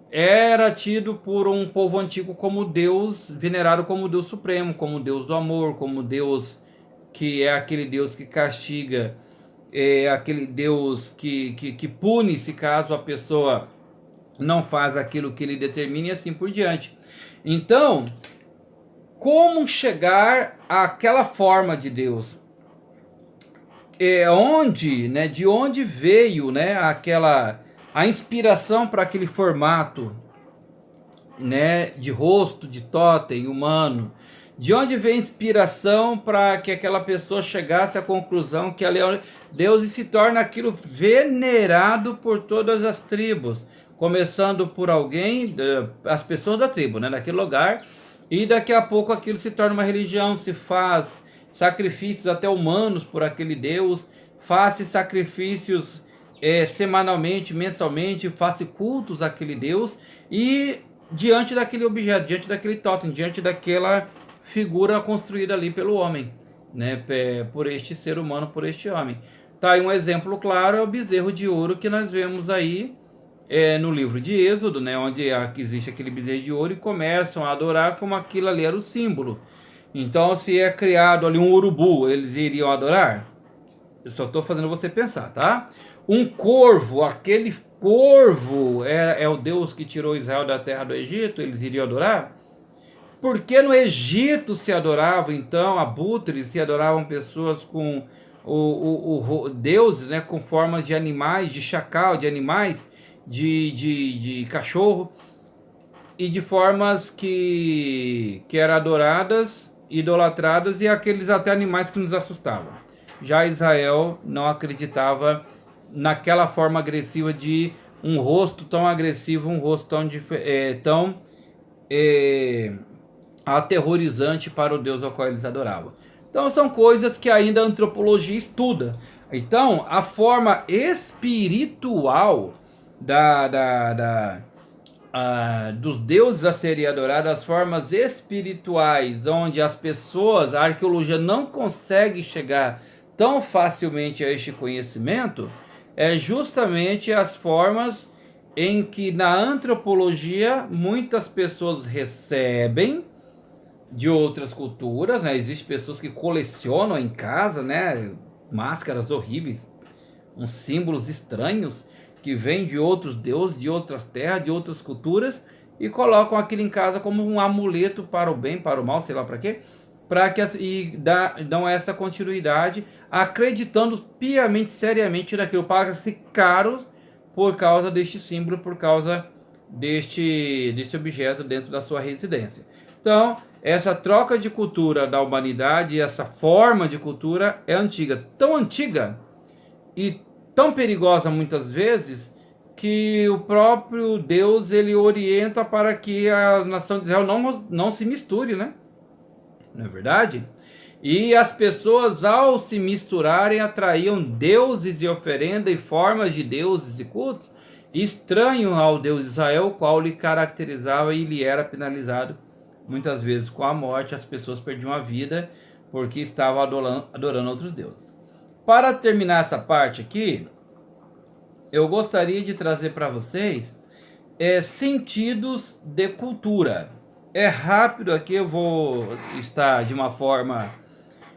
era tido por um povo antigo como Deus, venerado como Deus supremo, como Deus do amor, como Deus que é aquele Deus que castiga, aquele Deus que pune se caso a pessoa não faz aquilo que ele determina e assim por diante. Então, como chegar àquela forma de Deus? De onde veio, né, a inspiração para aquele formato, né, de rosto, de totem humano? De onde veio a inspiração para que aquela pessoa chegasse à conclusão que ali é Deus e se torna aquilo venerado por todas as tribos, começando por alguém, as pessoas da tribo, né, daquele lugar, e daqui a pouco aquilo se torna uma religião, se faz sacrifícios até humanos por aquele Deus, faz sacrifícios semanalmente, mensalmente, faça cultos àquele Deus, e diante daquele objeto, diante daquele totem, diante daquela figura construída ali pelo homem, né, por este ser humano, por este homem. Tá aí um exemplo claro, é o bezerro de ouro que nós vemos aí no livro de Êxodo, né, onde existe aquele bezerro de ouro e começam a adorar como aquilo ali era o símbolo. Então, se é criado ali um urubu, eles iriam adorar? Eu só estou fazendo você pensar, tá? Um corvo, aquele corvo é o Deus que tirou Israel da terra do Egito, eles iriam adorar? Por que no Egito se adorava, então, abutres, se adoravam pessoas com deuses, né, com formas de animais, de chacal, de animais, de cachorro, e de formas que eram adoradas, idolatradas, e aqueles até animais que nos assustavam. Já Israel não acreditava naquela forma agressiva de um rosto tão agressivo, um rosto tão aterrorizante para o Deus ao qual eles adoravam. Então são coisas que ainda a antropologia estuda. Então a forma espiritual dos deuses a serem adorados, as formas espirituais, onde as pessoas, a arqueologia não consegue chegar tão facilmente a este conhecimento, é justamente as formas em que na antropologia muitas pessoas recebem de outras culturas, né? Existem pessoas que colecionam em casa, né? Máscaras horríveis, uns símbolos estranhos que vêm de outros deuses, de outras terras, de outras culturas e colocam aquilo em casa como um amuleto para o bem, para o mal, sei lá para quê, dão essa continuidade, acreditando piamente, seriamente naquilo, paga-se caro por causa deste símbolo, por causa deste objeto dentro da sua residência. Então, essa troca de cultura da humanidade, essa forma de cultura é antiga, tão antiga e tão perigosa muitas vezes, que o próprio Deus ele orienta para que a nação de Israel não se misture, né? Não é verdade? E as pessoas, ao se misturarem, atraíam deuses e oferenda e formas de deuses e cultos estranhos ao Deus de Israel, o qual lhe caracterizava e lhe era penalizado muitas vezes com a morte. As pessoas perdiam a vida porque estavam adorando outros deuses. Para terminar essa parte aqui, eu gostaria de trazer para vocês sentidos de cultura. É rápido aqui, eu vou estar de uma forma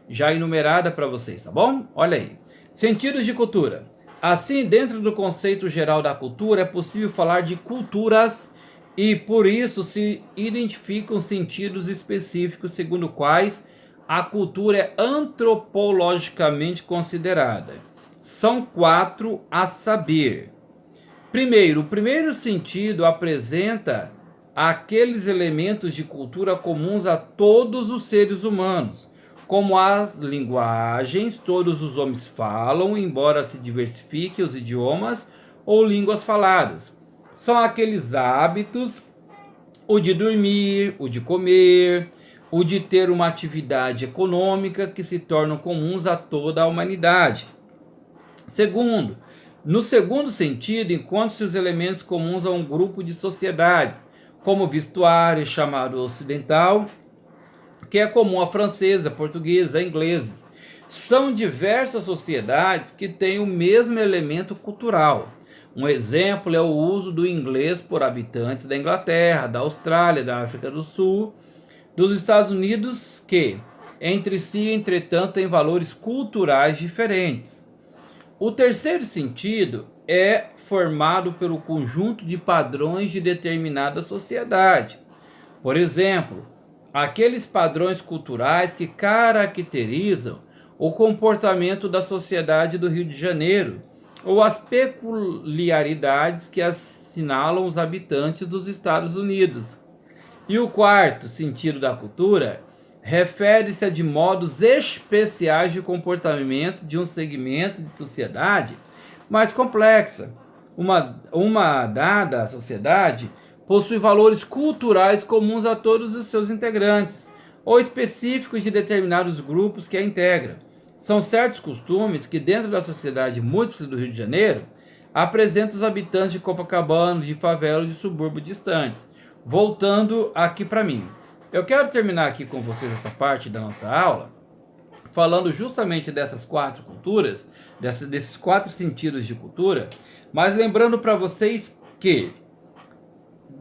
já enumerada para vocês, tá bom? Olha aí. Sentidos de cultura. Assim, dentro do conceito geral da cultura, é possível falar de culturas e por isso se identificam sentidos específicos segundo quais a cultura é antropologicamente considerada. São 4 a saber. Primeiro, o primeiro sentido apresenta aqueles elementos de cultura comuns a todos os seres humanos, como as linguagens, todos os homens falam, embora se diversifiquem os idiomas ou línguas faladas. São aqueles hábitos, o de dormir, o de comer, o de ter uma atividade econômica que se tornam comuns a toda a humanidade. Segundo, no segundo sentido, encontram-se os elementos comuns a um grupo de sociedades, como o vestuário chamado ocidental, que é comum à francesa, portuguesa, à inglesa. São diversas sociedades que têm o mesmo elemento cultural. Um exemplo é o uso do inglês por habitantes da Inglaterra, da Austrália, da África do Sul, dos Estados Unidos, que, entre si, entretanto, têm valores culturais diferentes. O terceiro sentido é formado pelo conjunto de padrões de determinada sociedade. Por exemplo, aqueles padrões culturais que caracterizam o comportamento da sociedade do Rio de Janeiro, ou as peculiaridades que assinalam os habitantes dos Estados Unidos. E o quarto sentido da cultura refere-se a de modos especiais de comportamento de um segmento de sociedade mais complexa. Uma dada sociedade possui valores culturais comuns a todos os seus integrantes, ou específicos de determinados grupos que a integram. São certos costumes que, dentro da sociedade múltipla do Rio de Janeiro, apresentam os habitantes de Copacabana, de favela e de subúrbios distantes. Voltando aqui para mim. Eu quero terminar aqui com vocês essa parte da nossa aula, falando justamente dessas 4 culturas, desses 4 sentidos de cultura, mas lembrando para vocês que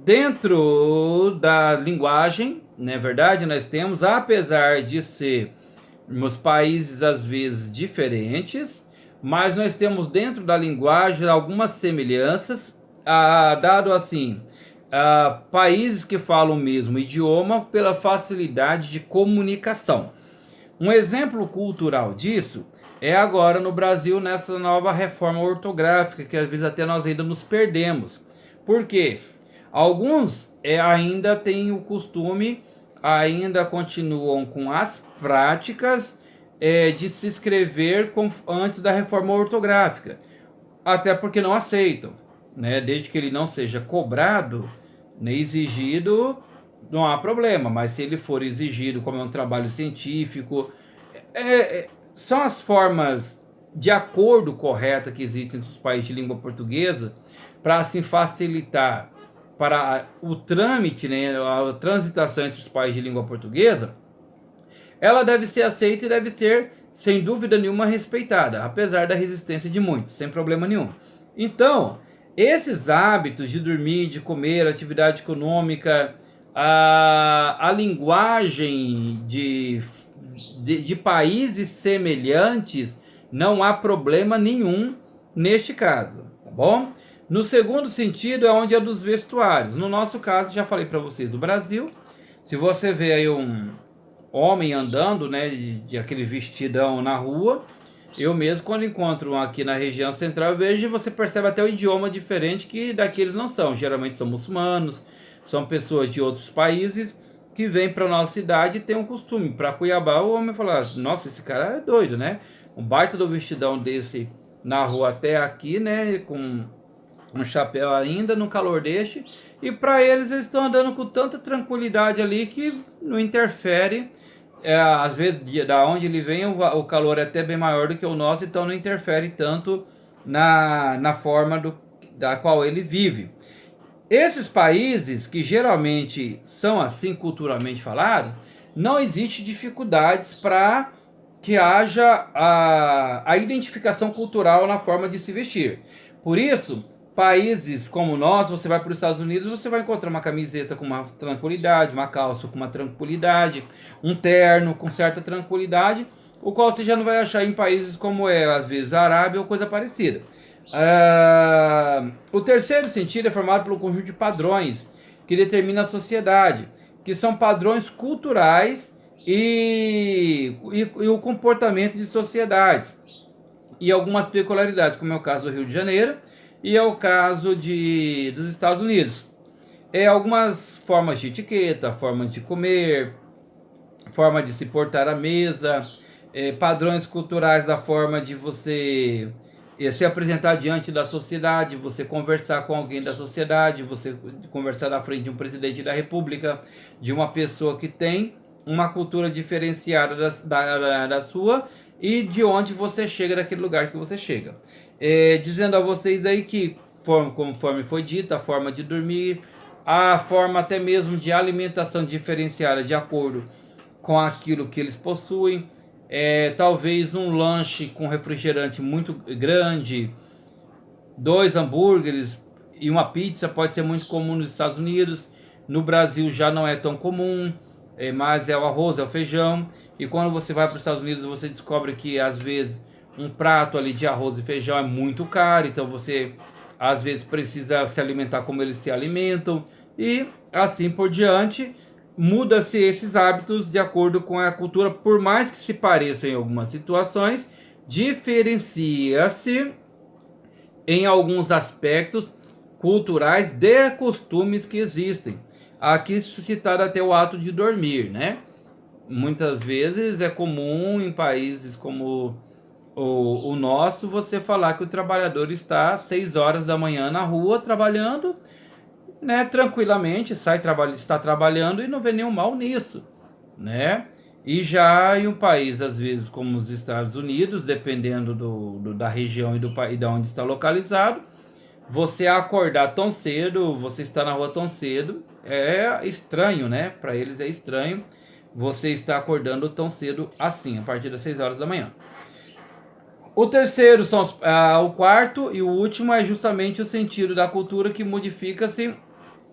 dentro da linguagem, não é verdade, nós temos, apesar de sermos países às vezes diferentes, mas nós temos dentro da linguagem algumas semelhanças, dado assim, países que falam o mesmo idioma pela facilidade de comunicação. Um exemplo cultural disso é agora no Brasil, nessa nova reforma ortográfica, que às vezes até nós ainda nos perdemos. Por quê? Alguns ainda têm o costume, ainda continuam com as práticas de se escrever antes da reforma ortográfica, até porque não aceitam, né? Desde que ele não seja cobrado, nem exigido, não há problema, mas se ele for exigido como é um trabalho científico, são as formas de acordo correta que existem entre os países de língua portuguesa para assim facilitar para o trâmite, né, a transitação entre os países de língua portuguesa, ela deve ser aceita e deve ser, sem dúvida nenhuma, respeitada, apesar da resistência de muitos, sem problema nenhum. Então, esses hábitos de dormir, de comer, atividade econômica, a linguagem de países semelhantes, não há problema nenhum neste caso, tá bom? No segundo sentido é onde é dos vestuários. No nosso caso, já falei para vocês do Brasil. Se você vê aí um homem andando, né, de aquele vestidão na rua, eu mesmo quando encontro um aqui na região central, eu vejo e você percebe até o idioma diferente que daqueles não são. Geralmente são muçulmanos, são pessoas de outros países que vêm para nossa cidade e tem um costume. Para Cuiabá, o homem fala: nossa, esse cara é doido, né? Um baita do vestidão desse na rua até aqui, né, com um chapéu ainda no calor deste, e para eles estão andando com tanta tranquilidade ali que não interfere. Às vezes da onde ele vem o calor é até bem maior do que o nosso, então não interfere tanto na forma da qual ele vive. Esses países que geralmente são assim culturalmente falados, não existe dificuldades para que haja a identificação cultural na forma de se vestir. Por isso, países como nós, você vai para os Estados Unidos, você vai encontrar uma camiseta com uma tranquilidade, uma calça com uma tranquilidade, um terno com certa tranquilidade, o qual você já não vai achar em países como às vezes, a Arábia ou coisa parecida. O terceiro sentido é formado pelo conjunto de padrões que determina a sociedade, que são padrões culturais e o comportamento de sociedades e algumas peculiaridades, como é o caso do Rio de Janeiro e é o caso dos Estados Unidos. Algumas formas de etiqueta, formas de comer, forma de se portar à mesa, padrões culturais da forma de você se apresentar diante da sociedade, você conversar com alguém da sociedade, você conversar na frente de um presidente da república, de uma pessoa que tem uma cultura diferenciada da sua e de onde você chega, daquele lugar que você chega. Dizendo a vocês aí que, conforme foi dito, a forma de dormir, a forma até mesmo de alimentação diferenciada de acordo com aquilo que eles possuem, talvez um lanche com refrigerante muito grande, 2 hambúrgueres e uma pizza pode ser muito comum nos Estados Unidos. No Brasil já não é tão comum, mas é o arroz, é o feijão. E quando você vai para os Estados Unidos, você descobre que às vezes um prato ali de arroz e feijão é muito caro, então você às vezes precisa se alimentar como eles se alimentam e assim por diante. Muda-se esses hábitos de acordo com a cultura, por mais que se pareçam em algumas situações, diferencia-se em alguns aspectos culturais de costumes que existem. Aqui citado até o ato de dormir, né? Muitas vezes é comum em países como o nosso você falar que o trabalhador está às 6 horas da manhã na rua trabalhando, né, tranquilamente, está trabalhando e não vê nenhum mal nisso, né? E já em um país, às vezes, como os Estados Unidos, dependendo da região e de onde está localizado, você acordar tão cedo, você está na rua tão cedo, é estranho, né? Para eles é estranho você estar acordando tão cedo assim, a partir das 6 horas da manhã. O terceiro o quarto e o último é justamente o sentido da cultura que modifica-se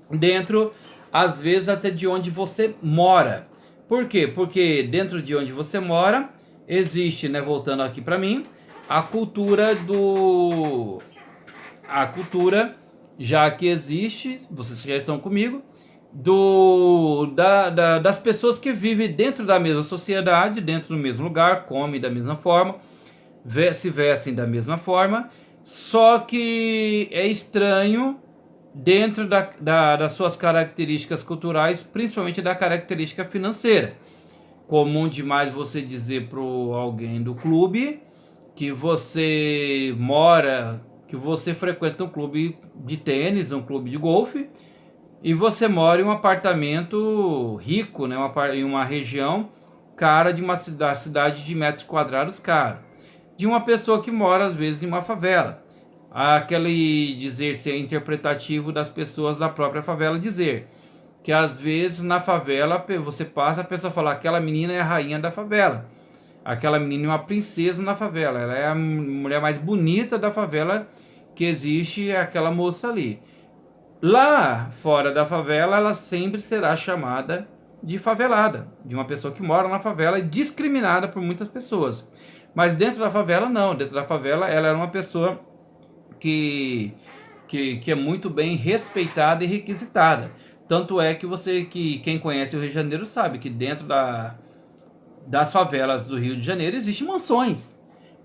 dentro, às vezes, até de onde você mora. Por quê? Porque dentro de onde você mora existe, né, voltando aqui para mim, a cultura já que existe, vocês já estão comigo, das pessoas que vivem dentro da mesma sociedade, dentro do mesmo lugar, comem da mesma forma, se vestem da mesma forma, só que é estranho dentro das suas características culturais, principalmente da característica financeira. Comum demais você dizer para alguém do clube que você frequenta um clube de tênis, um clube de golfe, e você mora em um apartamento rico, né, em uma região cara de uma cidade de metros quadrados cara, de uma pessoa que mora às vezes em uma favela. Aquele dizer ser interpretativo das pessoas da própria favela dizer que às vezes na favela você passa a pessoa falar aquela menina é a rainha da favela, aquela menina é uma princesa na favela, ela é a mulher mais bonita da favela que existe, é aquela moça ali. Lá fora da favela, ela sempre será chamada de favelada, de uma pessoa que mora na favela e discriminada por muitas pessoas. Mas dentro da favela, não. Dentro da favela, ela era uma pessoa que, que é muito bem respeitada e requisitada. Tanto é que quem conhece o Rio de Janeiro sabe que dentro das favelas do Rio de Janeiro existem mansões.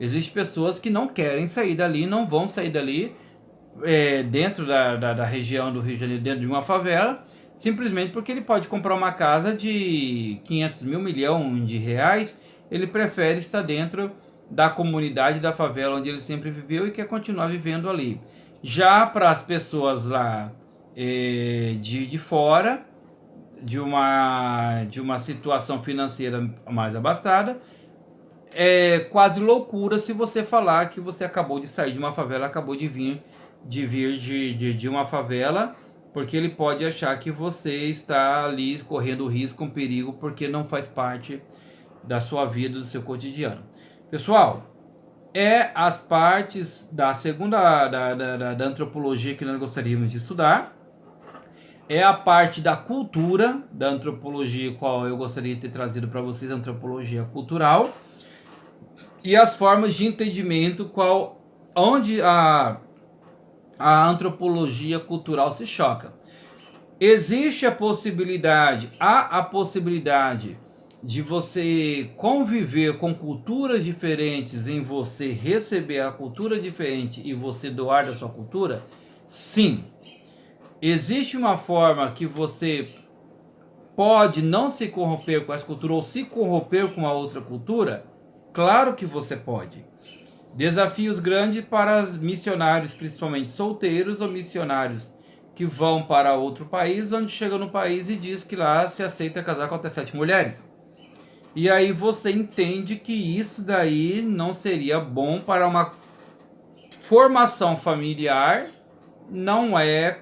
Existem pessoas que não querem sair dali, não vão sair dali, dentro da região do Rio de Janeiro, dentro de uma favela, simplesmente porque ele pode comprar uma casa de 500 mil, milhão de reais, ele prefere estar dentro da comunidade da favela onde ele sempre viveu e quer continuar vivendo ali. Já para as pessoas lá de fora, de uma situação financeira mais abastada, é quase loucura se você falar que você acabou de sair de uma favela, acabou de uma favela, porque ele pode achar que você está ali correndo risco, um perigo, porque não faz parte da sua vida, do seu cotidiano. Pessoal, as partes da segunda da antropologia que nós gostaríamos de estudar. É a parte da cultura da antropologia, qual eu gostaria de ter trazido para vocês, a antropologia cultural. E as formas de entendimento, onde a antropologia cultural se choca. Existe há a possibilidade de você conviver com culturas diferentes, em você receber a cultura diferente e você doar da sua cultura? Sim. Existe uma forma que você pode não se corromper com essa cultura ou se corromper com a outra cultura? Claro que você pode. Desafios grandes para missionários, principalmente solteiros ou missionários que vão para outro país, onde chega no país e diz que lá se aceita casar com até 7 mulheres. E aí você entende que isso daí não seria bom para uma formação familiar, não é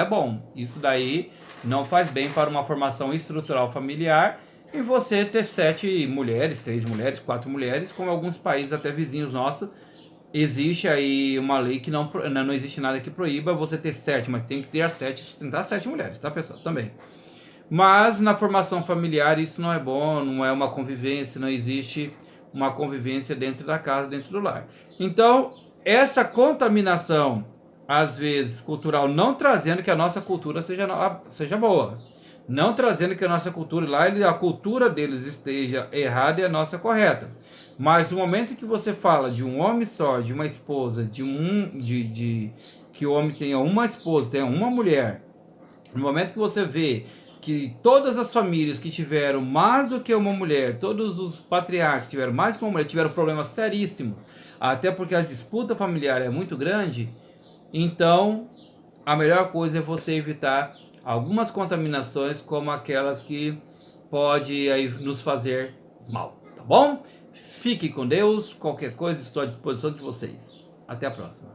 bom. Isso daí não faz bem para uma formação estrutural familiar. E você ter 7 mulheres, 3 mulheres, 4 mulheres, como alguns países até vizinhos nossos, existe aí uma lei que não existe nada que proíba você ter 7, mas tem que ter 7, sustentar 7 mulheres, tá, pessoal? Também. Mas na formação familiar isso não é bom, não é uma convivência, não existe uma convivência dentro da casa, dentro do lar. Então, essa contaminação, às vezes, cultural, não trazendo que a nossa cultura seja boa, não trazendo que a nossa cultura lá, a cultura deles esteja errada e a nossa correta. Mas no momento que você fala de um homem só, de uma esposa, que o homem tenha uma esposa, tenha uma mulher, no momento que você vê que todas as famílias que tiveram mais do que uma mulher, todos os patriarcas tiveram mais que uma mulher, tiveram problemas seríssimos, até porque a disputa familiar é muito grande, então a melhor coisa é você evitar algumas contaminações como aquelas que pode aí nos fazer mal, tá bom? Fique com Deus, qualquer coisa estou à disposição de vocês. Até a próxima.